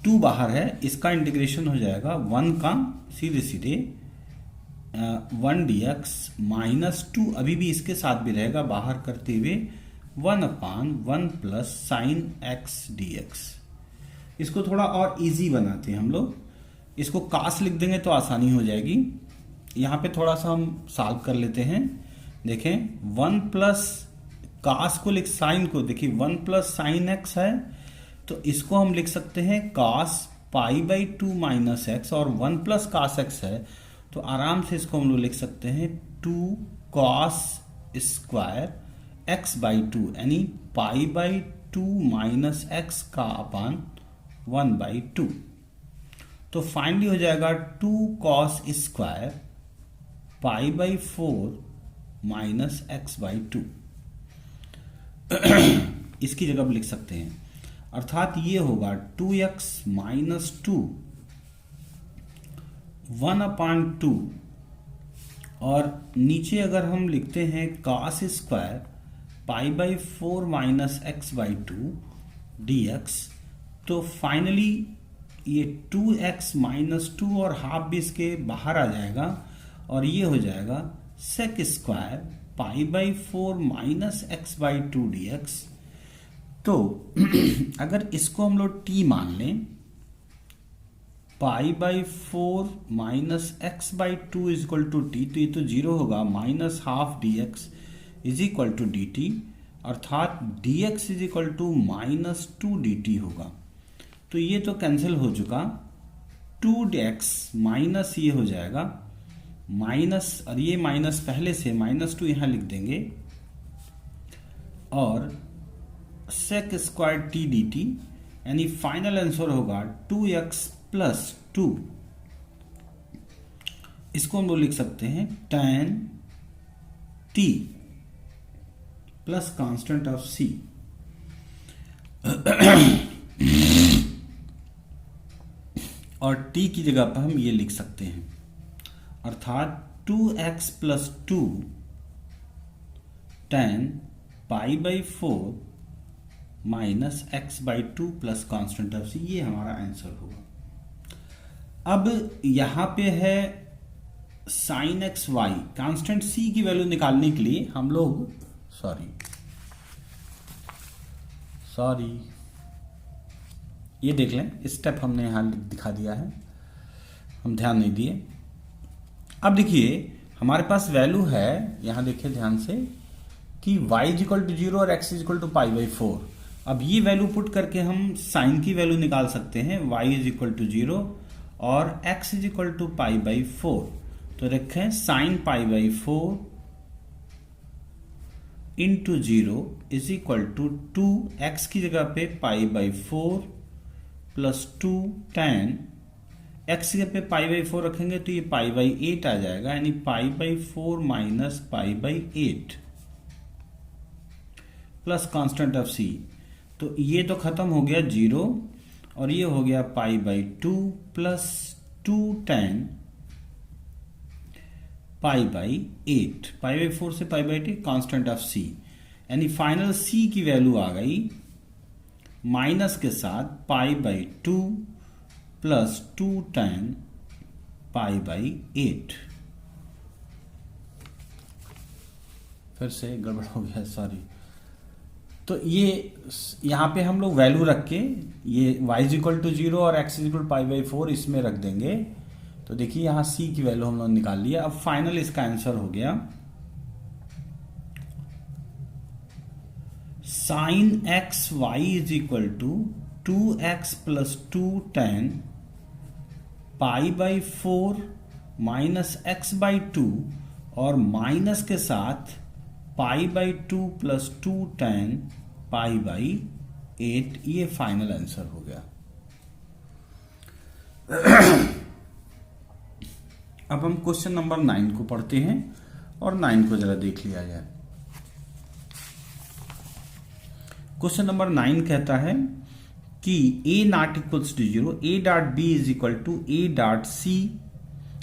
2 बाहर है, इसका इंटीग्रेशन हो जाएगा 1 का सीधे 1 डी एक्स माइनस 2, अभी भी इसके साथ भी रहेगा, बाहर करते हुए 1 upon 1 plus sine x D x. इसको थोड़ा और इजी बनाते हैं हम लोग, इसको कास लिख देंगे तो आसानी हो जाएगी। यहाँ पे थोड़ा सा हम सॉल्व कर लेते हैं। देखें 1 प्लस कास को लिख, साइन को देखिए 1 प्लस साइन एक्स है, तो इसको हम लिख सकते हैं कास पाई बाई 2 माइनस एक्स, और 1 प्लस कास एक्स है तो आराम से इसको हम लोग लिख सकते हैं 2 कॉस स्क्वायर एक्स बाई 2, यानी पाई बाई 2 माइनस एक्स का अपान 1 बाई 2। तो फाइनली हो जाएगा 2 cos square pi by 4 minus x by 2। इसकी जगह लिख सकते हैं, अर्थात ये होगा 2x माइनस 2 1 अपान 2, और नीचे अगर हम लिखते हैं cos square pi by 4 minus x by 2 d x, तो फाइनली ये 2x माइनस 2 और हाफ भी इसके बाहर आ जाएगा, और ये हो जाएगा sec square pi by 4 minus x by 2 d x. तो अगर इसको हम लोग t मान लें, pi by 4 minus x by 2 is equal to t, तो ये तो 0 होगा, minus half d x is equal to d t. अर्थात dx is equal to -2 dt होगा। तो ये तो कैंसिल हो चुका, 2x माइनस ये हो जाएगा माइनस, और ये माइनस पहले से -2 यहां लिख देंगे, और sec स्क्वायर t dt, यानी फाइनल आंसर होगा 2x प्लस 2। इसको हम लोग लिख सकते हैं tan t plus constant of c। और t की जगह पर हम ये लिख सकते हैं, अर्थात 2x plus 2 tan π/4 minus x/2 plus constant of c, ये हमारा आंसर होगा। अब यहां पे है sin x y, constant c की वैल्यू निकालने के लिए हम लोग सॉरी ये देख लें, स्टेप हमने यहां दिखा दिया है, हम ध्यान नहीं दिए। अब देखिए हमारे पास वैल्यू है, यहां देखिए ध्यान से, कि y इज इक्वल टू 0 और x इज इक्वल टू π/4। अब ये वैल्यू पुट करके हम साइन की वैल्यू निकाल सकते हैं, y इज इक्वल टू 0 और x इज इक्वल टू π/4। तो रखें sine π/4 into 0 is equal to 2x की जगह पे π/4 प्लस 2 tan, x की जगह पे π/4 रखेंगे तो ये π/8 आ जाएगा, यानी π/4 minus π/8 plus constant of c। तो ये तो खत्म हो गया 0, और ये हो गया π/2 प्लस 2 tan π/8, π/4 से π/8 कांस्टेंट ऑफ c, यानी फाइनल c की वैल्यू आ गई माइनस के साथ π/2 प्लस 2 tan π/8। फिर से गड़बड़ हो गया, सॉरी। तो ये यहां पे हम लोग वैल्यू रख के ये y इज इक्वल टू 0 और x इज इक्वल π/4 इसमें रख देंगे। तो देखिए यहां c की वैल्यू हम लोग निकाल लिया। अब फाइनल इसका आंसर हो गया sin x y is equal to 2x plus 2 tan π/4 minus x/2 और माइनस के साथ π/2 प्लस 2 tan π/8, ये फाइनल आंसर हो गया। अब हम क्वेश्चन नंबर 9 को पढ़ते हैं और 9 को जरा देख लिया जाए। क्वेश्चन नंबर 9 कहता है कि a not equals to 0, a dot b is equal to a dot c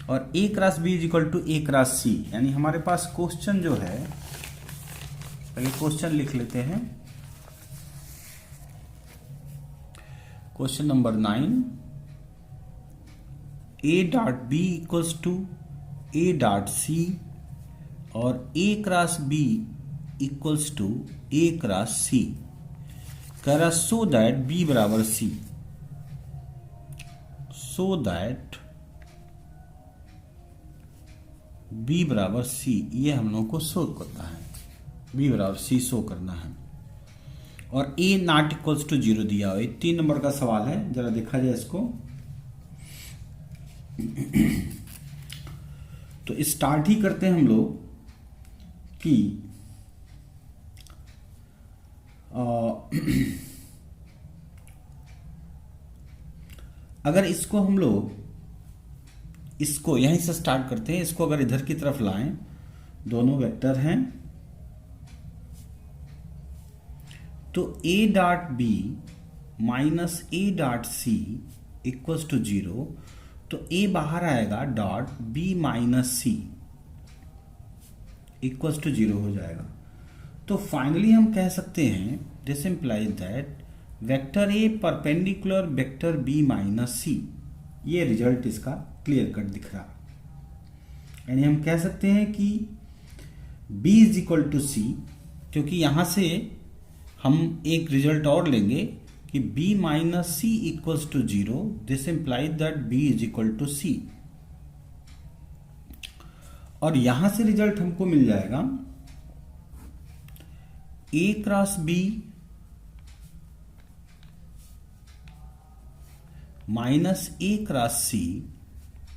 और a cross b is equal to a cross c। यानी हमारे पास क्वेश्चन जो है, पहले क्वेश्चन लिख लेते हैं। Question number 9, a dot b equals to a dot c और a cross b equals to a cross c। कह रहा सो दैट b बराबर c, सो दैट b बराबर c, ये हम लोग को शो करना है, b बराबर c शो करना है। और a नॉट इक्वल्स टू 0 दिया हुआ, 3 नंबर का सवाल है, जरा देखा जाए इसको। तो स्टार्ट ही करते हैं हम लोग कि अगर इसको हम लोग, इसको यहीं से स्टार्ट करते हैं, इसको अगर इधर की तरफ लाएं, दोनों वेक्टर हैं, तो a dot b minus a dot c equals to 0, तो a बाहर आएगा, dot b minus c equals to 0 हो जाएगा। तो फाइनली हम कह सकते हैं this implies that vector a perpendicular vector b minus c, ये रिजल्ट इसका क्लियर कट दिख रहा। यानी हम कह सकते हैं कि b is equal to c, क्योंकि यहां से हम एक रिजल्ट और लेंगे कि b minus c equals to 0, this implies that b is equal to c। और यहां से रिजल्ट हमको मिल जाएगा A cross B minus A cross C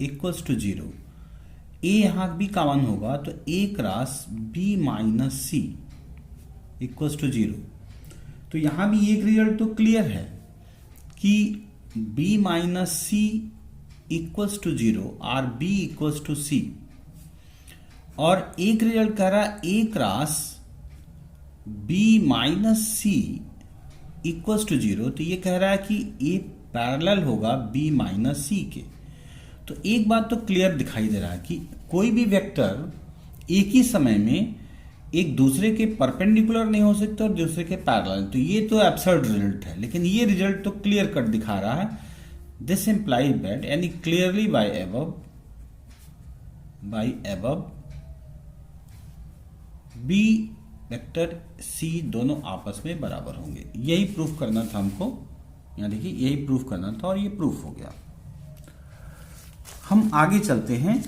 equals to 0। A यहां भी कॉमन होगा तो A cross B minus C equals to 0। तो यहां भी एक रिजल्ट तो क्लियर है कि b minus C equals to 0 और b इक्वल्स टू सी, और एक रिजल्ट कह रहा है a cross b minus C equals to 0। तो ये कह रहा है कि a पैरेलल होगा b माइनस सी के। तो एक बात तो क्लियर दिखाई दे रहा है कि कोई भी वेक्टर एक ही समय में एक दूसरे के परपेंडिकुलर नहीं हो सकते और दूसरे के पैरेलल। तो ये तो एब्सर्ड रिजल्ट है, लेकिन ये रिजल्ट तो क्लियर कट दिखा रहा है। दिस इंप्लाइज दैट यानी clearly by above b vector c दोनों आपस में बराबर होंगे। यही प्रूफ करना था हमको, यहाँ देखिए यही प्रूफ करना था और ये प्रूफ हो गया। हम आगे चलते हैं।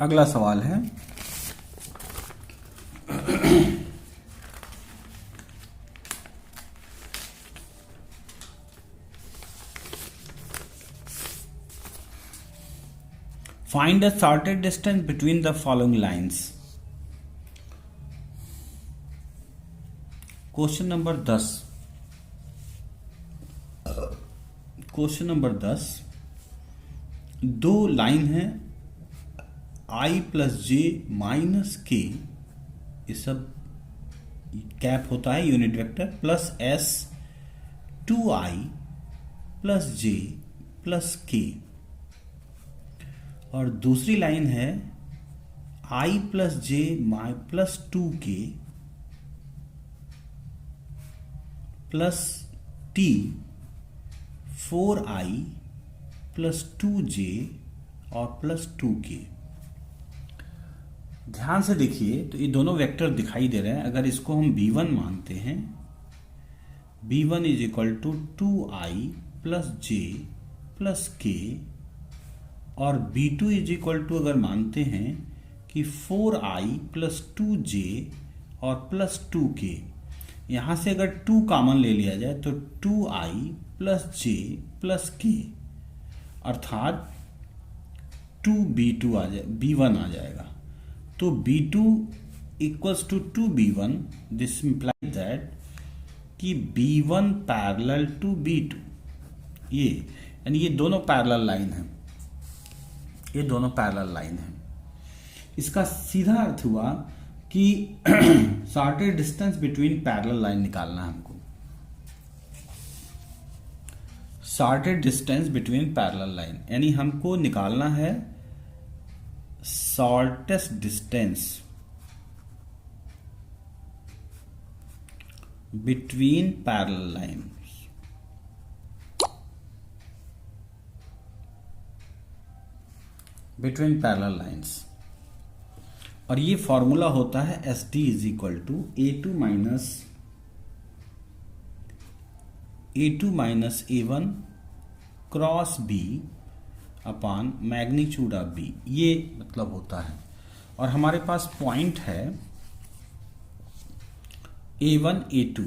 अगला सवाल है find the shortest distance between the following lines. Question number 10। Question number 10, दो लाइन है आई प्लस जे माइनस के, ये सब कैप होता है unit vector, plus S 2i plus जे प्लस के, और दूसरी लाइन है i plus J plus 2k plus t 4i plus 2j और प्लस 2k। ध्यान से देखिए तो ये दोनों वेक्टर दिखाई दे रहे हैं। अगर इसको हम b1 मानते हैं, b1 is equal to 2i plus J plus के, और b2 इज इक्वल टू अगर मानते हैं कि 4i प्लस 2j और प्लस 2k, यहां से अगर 2 कॉमन ले लिया जाए तो 2i प्लस जे प्लस के, अर्थात 2b2 आ जाए, b1 आ जाएगा। तो b2 equals to 2b1, this implies that कि b1 पैरेलल टू b2, ये यानी ये दोनों पैरेलल लाइन है, ये दोनों पैरेलल लाइन है। इसका सीधा अर्थ हुआ कि shortest distance between parallel line निकालना है हमको। Shortest distance between parallel line यानी हमको निकालना है shortest distance between parallel lines. Between parallel lines, और ये फॉर्मूला होता है S D is equal to a two minus a one cross b upon magnitude of b, ये मतलब होता है। और हमारे पास पॉइंट है a1 a2,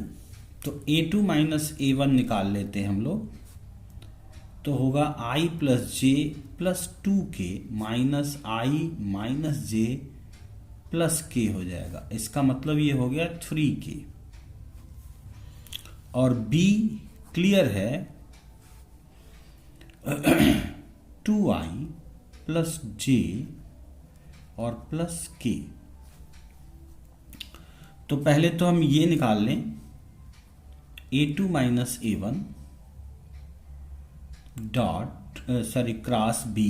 तो a2 माइनस a1 निकाल लेते हैं हम लोग, तो होगा i plus J plus 2k minus i minus J plus के हो जाएगा। इसका मतलब ये हो गया 3k, और b क्लियर है 2i प्लस जे और प्लस के। तो पहले तो हम ये निकाल लें a2 minus a1 dot cross b,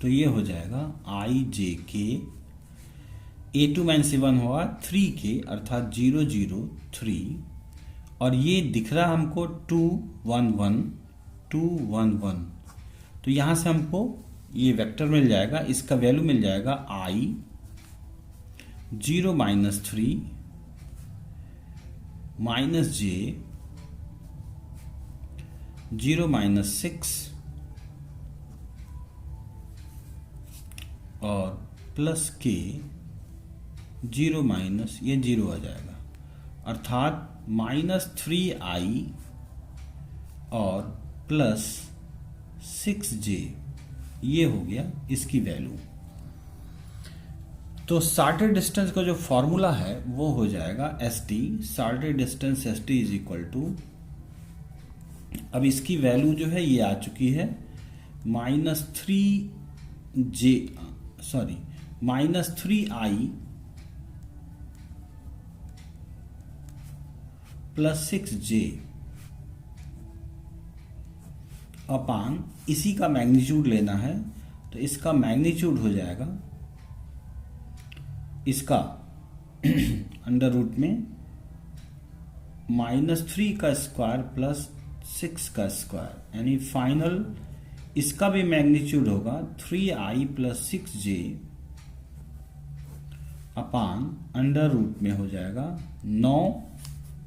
तो ये हो जाएगा i जे के A2-1 हुआ 3K अर्थात 003 और ये दिख रहा हमको 211 तो यहाँ से हमको ये वेक्टर मिल जाएगा, इसका वैल्यू मिल जाएगा I 0 - 3 -j 0 - 6 और प्लस के 0 माइनस ये 0 आ जाएगा अर्थात -3i और प्लस 6j ये हो गया इसकी वैल्यू। तो सॉर्टेड डिस्टेंस का जो फॉर्मूला है वो हो जाएगा ST, sorted distance ST is equal to, अब इसकी वैल्यू जो है ये आ चुकी है -3i प्लस 6j अपान इसी का मैग्नीट्यूड लेना है तो इसका मैग्नीट्यूड हो जाएगा इसका अंडर रूट में -3 का स्क्वायर प्लस 6 का स्क्वायर यानी फाइनल इसका भी मैग्नीट्यूड होगा 3i प्लस 6j अपान अंडर रूट में हो जाएगा 9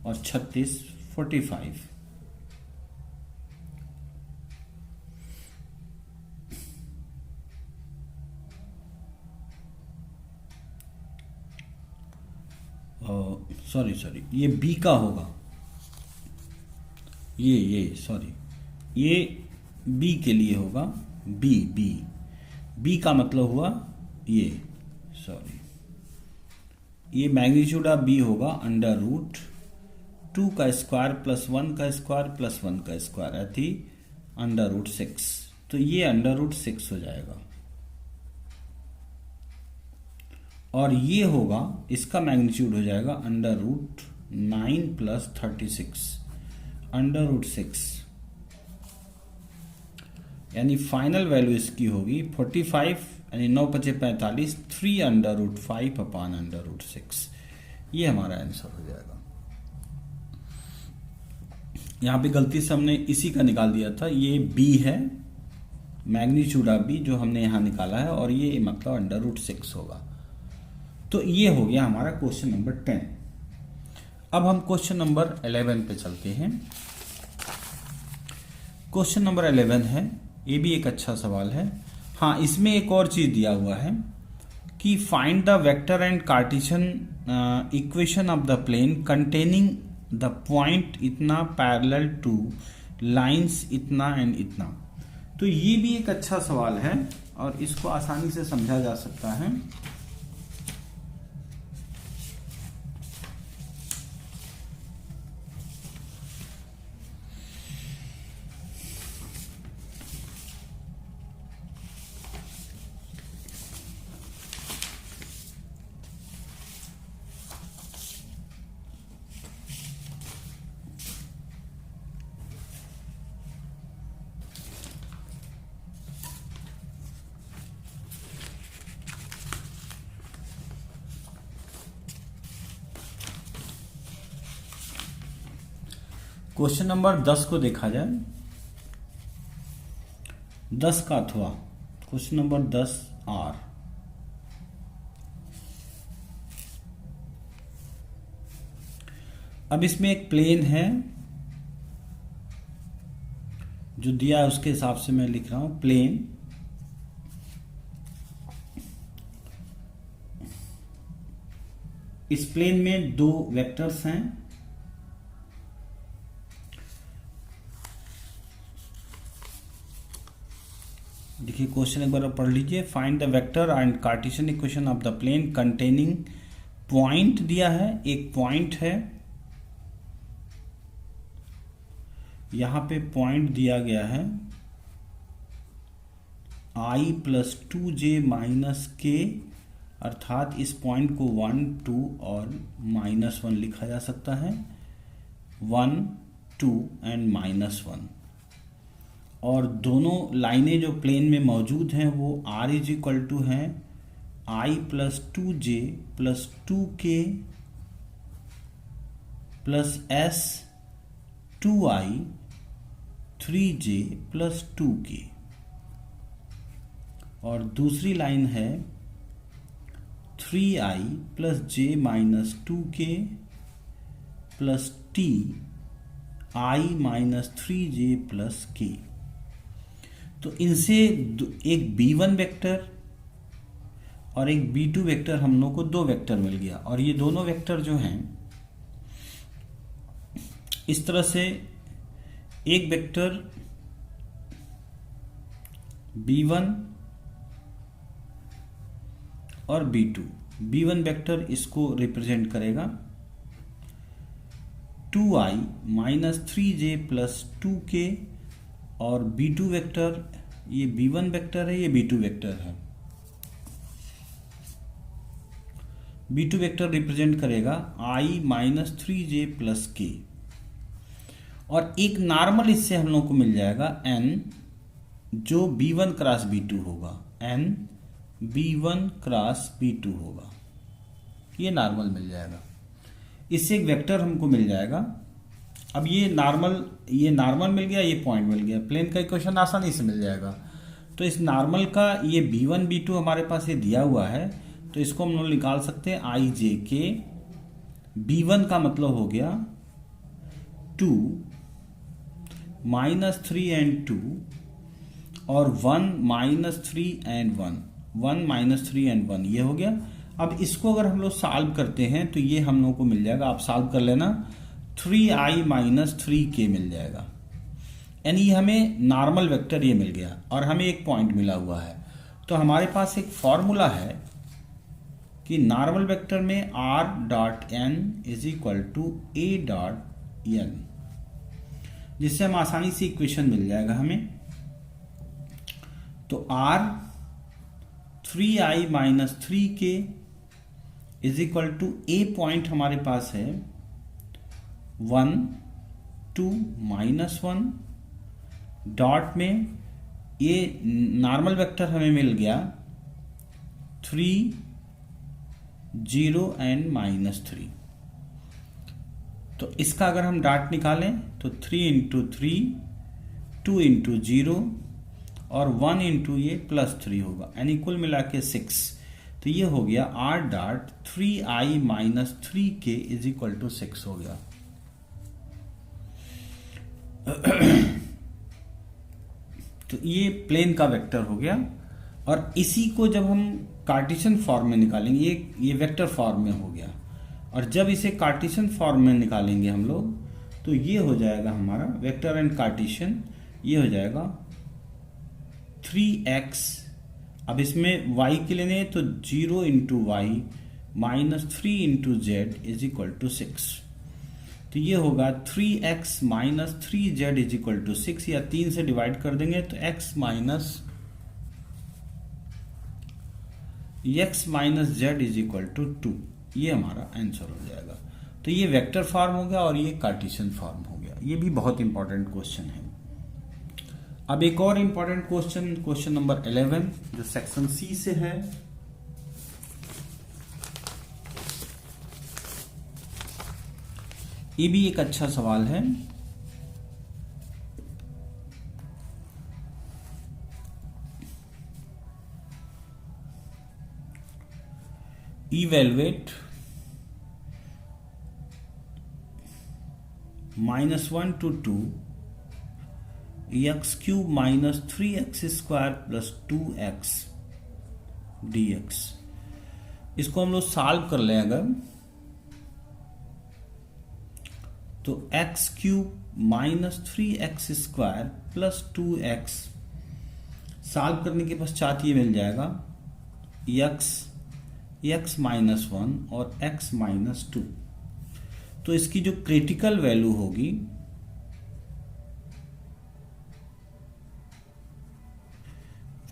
और 36 45। सॉरी ये बी का होगा, ये बी के लिए होगा, बी का मतलब हुआ ये ये मैग्नीट्यूड ऑफ बी होगा अंडर रूट 2 का स्क्वायर प्लस 1 का स्क्वायर प्लस 1 का स्क्वायर अथी अंडर रूट 6, तो ये अंडर रूट 6 हो जाएगा और ये होगा इसका मैग्नीट्यूड हो जाएगा under root 9 plus 36 under root 6 यानी फाइनल वैल्यू इसकी होगी 45 यानी 9 × 5 = 45 3 under root 5 upon under root 6, ये हमारा आंसर हो जाएगा। यहाँ पे गलती से हमने इसी का निकाल दिया था, ये बी है मैग्नीट्यूड ऑफ बी जो हमने यहाँ निकाला है और ये मतलब अंडर रूट 6 होगा। तो ये हो गया हमारा क्वेश्चन नंबर 10। अब हम क्वेश्चन नंबर 11 पे चलते हैं। क्वेश्चन नंबर 11 है, ये भी एक अच्छा सवाल है। हाँ, इसमें एक और चीज दिया हुआ है कि find the vector and Cartesian equation of the plane containing the point इतना पैरेलल टू लाइंस इतना एंड इतना। तो ये भी एक अच्छा सवाल है और इसको आसानी से समझा जा सकता है। क्वेश्चन नंबर 10 को देखा जाए, 10 का अथवा क्वेश्चन नंबर 10 R। अब इसमें एक प्लेन है जो दिया है उसके हिसाब से मैं लिख रहा हूं। प्लेन इस प्लेन में दो वेक्टर्स हैं, देखिए क्वेश्चन एक बार पढ़ लीजिए। Find the vector and Cartesian equation of the plane containing point दिया है, एक पॉइंट है, यहां पे पॉइंट दिया गया है i + 2j - k, अर्थात इस पॉइंट को 1 2 और -1 लिखा जा सकता है, 1 2 एंड -1। और दोनों लाइनें जो प्लेन में मौजूद हैं वो r = है i plus 2j plus 2k plus s 2i 3j plus 2k। और दूसरी लाइन है 3i plus j minus 2k plus t i minus 3j plus k। तो इनसे एक b1 वेक्टर और एक b2 वेक्टर, हम लोग को दो वेक्टर मिल गया। और ये दोनों वेक्टर जो हैं इस तरह से, एक वेक्टर b1 और b2, b1 वेक्टर इसको रिप्रेजेंट करेगा 2i minus 3j plus 2k, और b2 वेक्टर, ये b1 वेक्टर है, ये b2 वेक्टर है, b2 वेक्टर रिप्रेजेंट करेगा i minus 3j plus k। और एक नॉर्मल इससे हम लोग को मिल जाएगा n, जो b1 क्रॉस b2 होगा, n b1 क्रॉस b2 होगा, ये नॉर्मल मिल जाएगा। इससे एक वेक्टर हमको मिल जाएगा। अब ये नॉर्मल मिल गया, ये पॉइंट मिल गया, प्लेन का इक्वेशन आसानी से मिल जाएगा। तो इस नॉर्मल का ये b1 b2 हमारे पास ये दिया हुआ है, तो इसको हम लोग निकाल सकते हैं i j k। b1 का मतलब हो गया 2 माइनस 3 एंड 2 और 1 माइनस 3 एंड 1, 1 माइनस 3 एंड 1, ये हो गया। अब इसको अगर हम लोग सॉल्व करते हैं तो ये हम लोग को मिल जाएगा, आप सॉल्व कर लेना, 3i माइनस 3k मिल जाएगा। यानी हमें नॉर्मल वेक्टर ये मिल गया और हमें एक पॉइंट मिला हुआ है। तो हमारे पास एक फॉर्मूला है कि नॉर्मल वेक्टर में r dot n is equal to a dot n, जिससे हम आसानी से इक्वेशन मिल जाएगा हमें। तो r 3i minus 3k is equal to a point हमारे पास है 1 2 माइनस 1, डॉट में ये नॉर्मल वेक्टर हमें मिल गया 3 0 एंड माइनस 3। तो इसका अगर हम डॉट निकालें तो 3 इंटू 3, 2 इंटू 0 और 1 इंटू ये प्लस 3 होगा, यानी कुल मिला के 6। तो ये हो गया r dot 3i minus 3k is equal to 6 हो गया। तो ये प्लेन का वेक्टर हो गया। और इसी को जब हम कार्टेशियन फॉर्म में निकालेंगे, ये वेक्टर फॉर्म में हो गया, और जब इसे कार्टेशियन फॉर्म में निकालेंगे हम लोग तो ये हो जाएगा हमारा वेक्टर एंड कार्टेशियन, ये हो जाएगा 3x। अब इसमें y के लेने तो 0 into y minus 3 into z is equal to 6। तो ये होगा 3x minus 3z is equal to 6, या 3 से डिवाइड कर देंगे तो x minus z is equal to 2, ये हमारा आंसर हो जाएगा। तो ये वेक्टर फॉर्म हो गया और ये कार्टेशियन फॉर्म हो गया। ये भी बहुत इंपॉर्टेंट क्वेश्चन है। अब एक और इंपॉर्टेंट क्वेश्चन, क्वेश्चन नंबर 11 जो सेक्शन सी से है। ये भी एक अच्छा सवाल है। Evaluate -1 to 2 x cube minus 3x square plus 2x dx। इसको हम लोग सॉल्व कर लें अगर, तो x cube minus 3x square plus 2x, solve करने के पश्चात ये मिल जाएगा x माइनस 1 और x माइनस 2। तो इसकी जो क्रिटिकल वैल्यू होगी,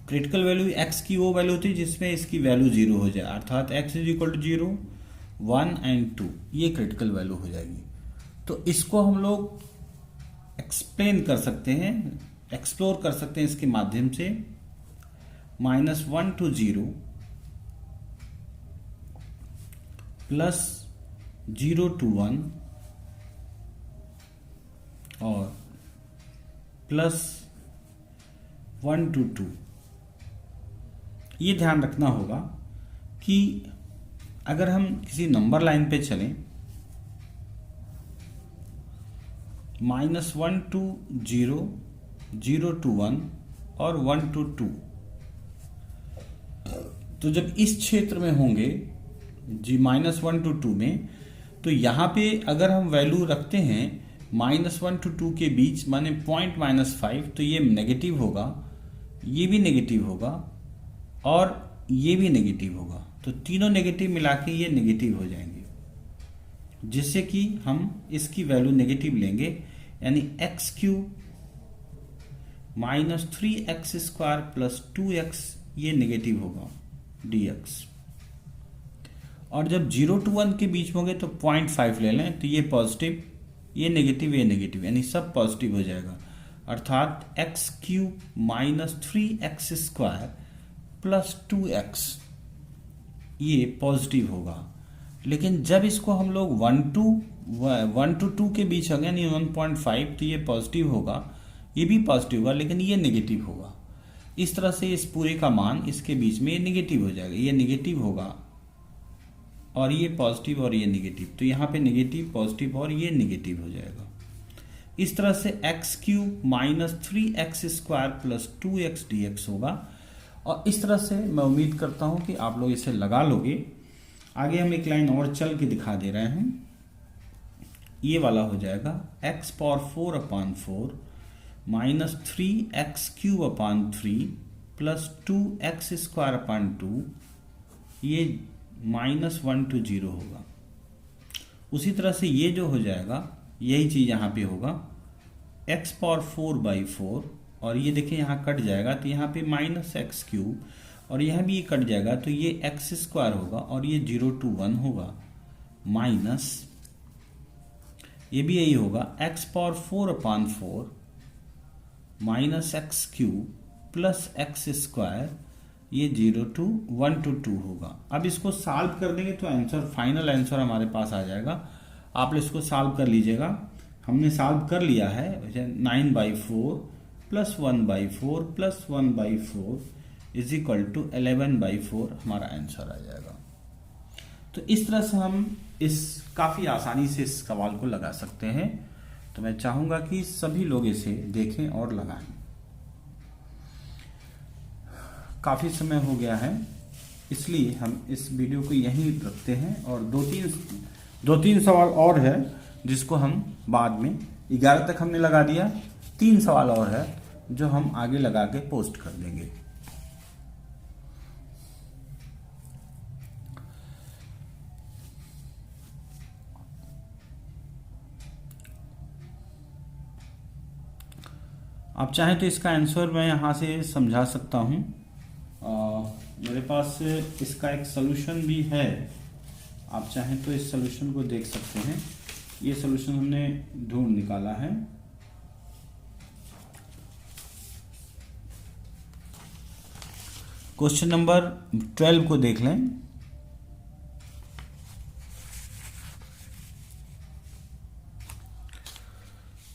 क्रिटिकल वैल्यू x की वो वैल्यू होती है जिसमें इसकी वैल्यू 0 हो जाए, अर्थात x is equal to 0, 1 and 2, ये क्रिटिकल वैल्यू हो जाएगी। तो इसको हम लोग एक्सप्लेन कर सकते हैं, एक्सप्लोर कर सकते हैं इसके माध्यम से। -1 to 0 +0 to 1 और +1 to 2। ये ध्यान रखना होगा कि अगर हम किसी नंबर लाइन पे चलें, -1 to 0, 0 to 1 और 1 to 2, तो जब इस क्षेत्र में होंगे जी -1 to 2 में, तो यहाँ पे अगर हम वैल्यू रखते हैं -1 to 2 के बीच, माने पॉइंट -5, तो ये नेगेटिव होगा, ये भी नेगेटिव होगा और ये भी नेगेटिव होगा। तो तीनों नेगेटिव मिला के ये नेगेटिव हो जाएंगे, जिससे कि हम इसकी वैल्यू नेगेटिव लेंगे, यानी x³ -3x² + 2x ये नेगेटिव होगा dx। और जब 0 to 1 के बीच में होंगे तो 0.5 ले लें, तो ये पॉजिटिव, ये नेगेटिव, ये नेगेटिव, यानी सब पॉजिटिव हो जाएगा। अर्थात x³ -3x² + 2x ये पॉजिटिव होगा। लेकिन जब इसको हम लोग 1 to 2 के बीच होंगे, यानी 1.5, तो ये पॉजिटिव होगा, ये भी पॉजिटिव होगा, लेकिन ये नेगेटिव होगा। इस तरह से इस पूरे का मान इसके बीच में ये नेगेटिव हो जाएगा, ये नेगेटिव होगा और ये पॉजिटिव और ये नेगेटिव, तो यहाँ पे नेगेटिव, पॉजिटिव और ये नेगेटिव हो जाएगा। इस तरह से x³ -3x² + 2x dx होगा। और इस तरह से मैं उम्मीद करता हूँ कि आप लोग इसे लगा लोगे। आगे हम एक लाइन और चल के दिखा दे रहे हैं, ये वाला हो जाएगा x⁴/4 -3x³ + 2x²/2, ये -1 to 0 होगा। उसी तरह से ये जो हो जाएगा, यही चीज यहाँ पे होगा x⁴/4, और ये देखिए यहाँ कट जाएगा, तो यहाँ पे -x³ और यहाँ भी ये कट जाएगा, तो ये x² होगा और ये 0 to 1 होगा, माइनस ये भी यही होगा x⁴/4 -x³ + x², ये 0 to 1 to 2 होगा। अब इसको सॉल्व कर देंगे तो आंसर, फाइनल आंसर हमारे पास आ जाएगा। आप इसको सॉल्व कर लीजिएगा। हमने सॉल्व कर लिया है, 9/4 + 1/4 + 1/4 = 11/4 हमारा आंसर आ जाएगा। तो इस तरह से हम काफी आसानी से इस सवाल को लगा सकते हैं। तो मैं चाहूंगा कि सभी लोग इसे देखें और लगाएं। काफी समय हो गया है, इसलिए हम इस वीडियो को यहीं रखते हैं, और दो तीन सवाल और है जिसको हम बाद में, 11 तक हमने लगा दिया, 3 सवाल और है जो हम आगे लगा के पोस्ट कर देंगे। आप चाहें तो इसका आंसर मैं यहाँ से समझा सकता हूँ। मेरे पास इसका एक सॉल्यूशन भी है, आप चाहें तो इस सॉल्यूशन को देख सकते हैं। ये सॉल्यूशन हमने ढूंढ निकाला है। क्वेश्चन नंबर 12 को देख लें।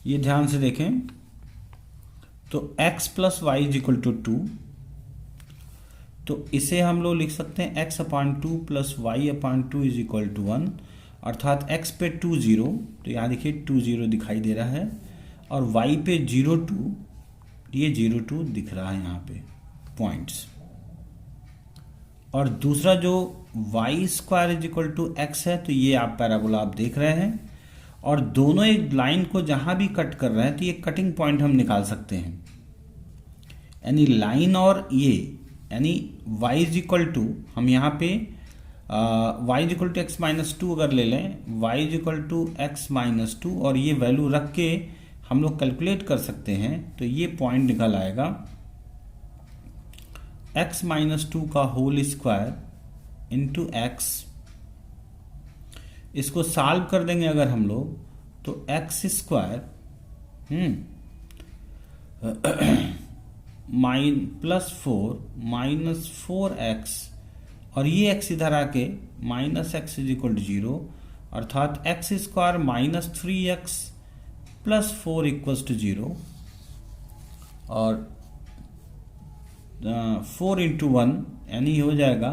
ये ध्यान से देखें, तो x + y = 2, तो इसे हम लोग लिख सकते हैं x/2 + y/2 = 1, अर्थात x पे 2 0, तो यहाँ देखिए 2 0 दिखाई दे रहा है, और y पे 0 2, ये 0 2 दिख रहा है यहाँ पे पॉइंट्स। और दूसरा जो y² = x है, तो ये आप पैराबोला आप देख रहे हैं, और दोनों एक लाइन को जहां भी कट कर रहे हैं, तो ये कटिंग पॉइंट हम निकाल सकते हैं, यानी लाइन और ये, यानी y = हम यहाँ पे y = x-2 अगर ले लें, y = x-2, और ये वैल्यू रख के हम लोग कैलकुलेट कर सकते हैं, तो ये पॉइंट निकल आएगा x-2 का होल स्क्वायर इंटू x। इसको सॉल्व कर देंगे अगर हम लोग, तो x² +4 -4x, और ये x इधर आके minus x is equal to 0, अर्थात x square minus 3x plus 4 equals to 0, और 4 इंटू 1 यानी हो जाएगा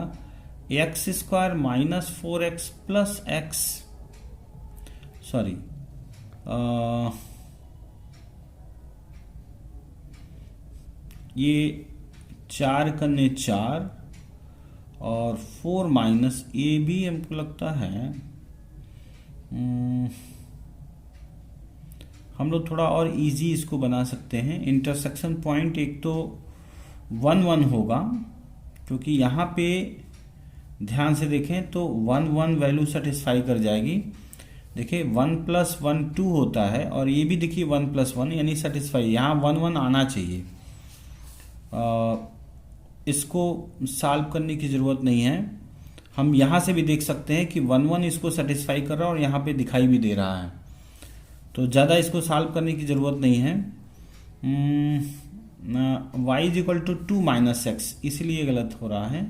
x square minus 4x plus x, sorry ये 4 कन्ने 4 और 4 माइनस ए भी हमको लगता है हम लोग थोड़ा और इजी इसको बना सकते हैं। इंटरसेक्शन पॉइंट एक तो 1 1 होगा, क्योंकि यहाँ पे ध्यान से देखें तो 1 1 वैल्यू सेटिस्फाई कर जाएगी। देखिए 1 प्लस 1 2 होता है, और ये भी देखिए 1 प्लस 1 यानी सेटिस्फाई, यहाँ 1 1 आना चाहिए। इसको सॉल्व करने की ज़रूरत नहीं है, हम यहाँ से भी देख सकते हैं कि 1 1 इसको सेटिस्फाई कर रहा है और यहाँ पे दिखाई भी दे रहा है, तो ज़्यादा इसको सॉल्व करने की ज़रूरत नहीं है। y is equal to 2 minus x, इसलिए गलत हो रहा है।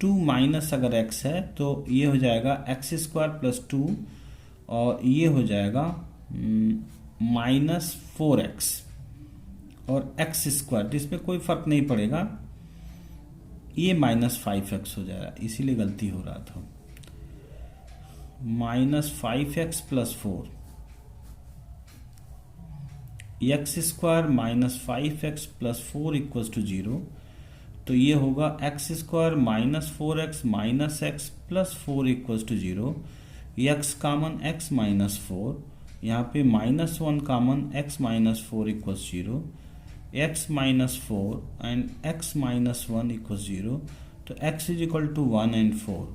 2 माइनस अगर x है तो ये हो जाएगा एक्स स्क्वायर प्लस 2, और ये हो जाएगा माइनस 4x और एक्स स्क्वायर, तो इसमें कोई फर्क नहीं पड़ेगा, ये माइनस 5x हो जाएगा, इसीलिए गलती हो रहा था। Minus 5x plus 4, x square minus 5x plus 4 equals to 0, तो ये होगा x square minus 4x minus x plus 4 equals to 0, x common x minus 4, यहाँ पे minus 1 common x minus 4 equals 0, x minus 4 and x minus 1 equals 0, तो x is equal to 1 and 4,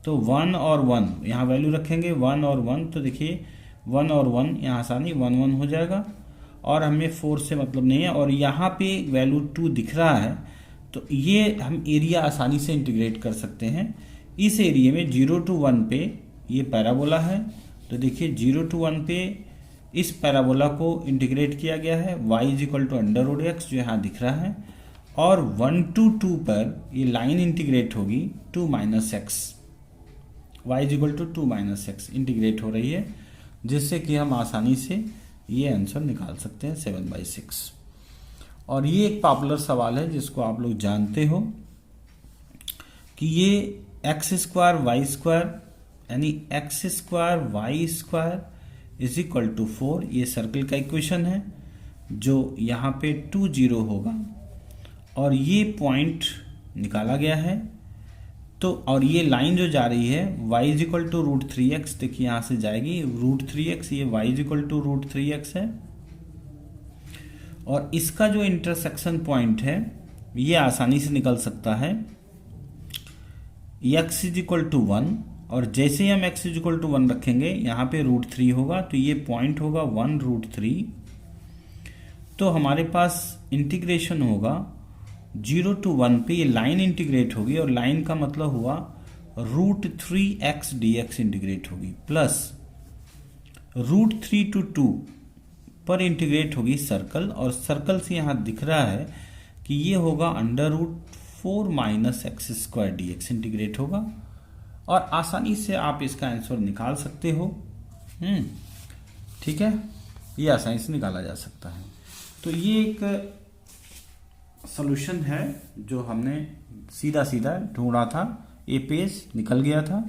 तो 1 और 1 यहाँ value रखेंगे, 1 और 1, तो देखिए 1 और 1 यहाँ आसानी 1 1 हो जाएगा, और हमें 4 से मतलब नहीं है, और यहाँ पे वैल्यू 2 दिख रहा है, तो ये हम एरिया आसानी से इंटीग्रेट कर सकते हैं। इस एरिया में 0 to 1 पे ये पैराबोला है, तो देखिए 0 to 1 पे इस पैराबोला को इंटीग्रेट किया गया है, y is equal to under root x जो यहाँ दिख रहा है, और 1 to 2 पर ये लाइन इंटीग्रेट होगी 2 minus x, y is equal to 2 minus x integrate हो रही है, जिससे कि हम आसानी से ये आंसर निकाल सकते हैं 7/6। और ये एक पॉपुलर सवाल है जिसको आप लोग जानते हो कि ये एक्स स्क्वायर वाई स्क्वायर यानी x square y square is equal to 4, ये सर्कल का इक्वेशन है जो यहाँ पे 2 0 होगा, और ये पॉइंट निकाला गया है। तो और ये लाइन जो जा रही है y is equal to root 3x, देखिए यहाँ से जाएगी रूट 3x, ये y is equal to root 3x है, और इसका जो इंटरसेक्शन पॉइंट है ये आसानी से निकल सकता है x इज इक्वल टू 1, और जैसे ही हम x इज इक्वल टू 1 रखेंगे यहाँ पे रूट 3 होगा, तो ये पॉइंट होगा 1 रूट 3, तो हमारे पास इंटीग्रेशन होगा 0 to 1 पे, ये लाइन इंटीग्रेट होगी, और लाइन का मतलब हुआ रूट 3x dx इंटीग्रेट होगी, प्लस रूट 3 to 2 पर इंटीग्रेट होगी सर्कल, और सर्कल से यहाँ दिख रहा है कि ये होगा under root 4 minus x square dx integrate होगा, और आसानी से आप इसका आंसर निकाल सकते हो। ठीक है, ये आसानी से निकाला जा सकता है। तो ये एक सॉल्यूशन है जो हमने सीधा सीधा ढूंढा था, ये पेज निकल गया था।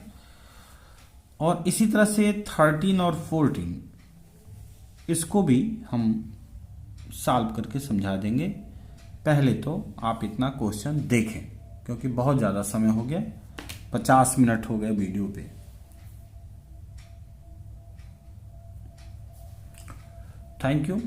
और इसी तरह से 13 और 14 इसको भी हम सॉल्व करके समझा देंगे। पहले तो आप इतना क्वेश्चन देखें, क्योंकि बहुत ज़्यादा समय हो गया, 50 मिनट हो गए वीडियो पे। Thank you.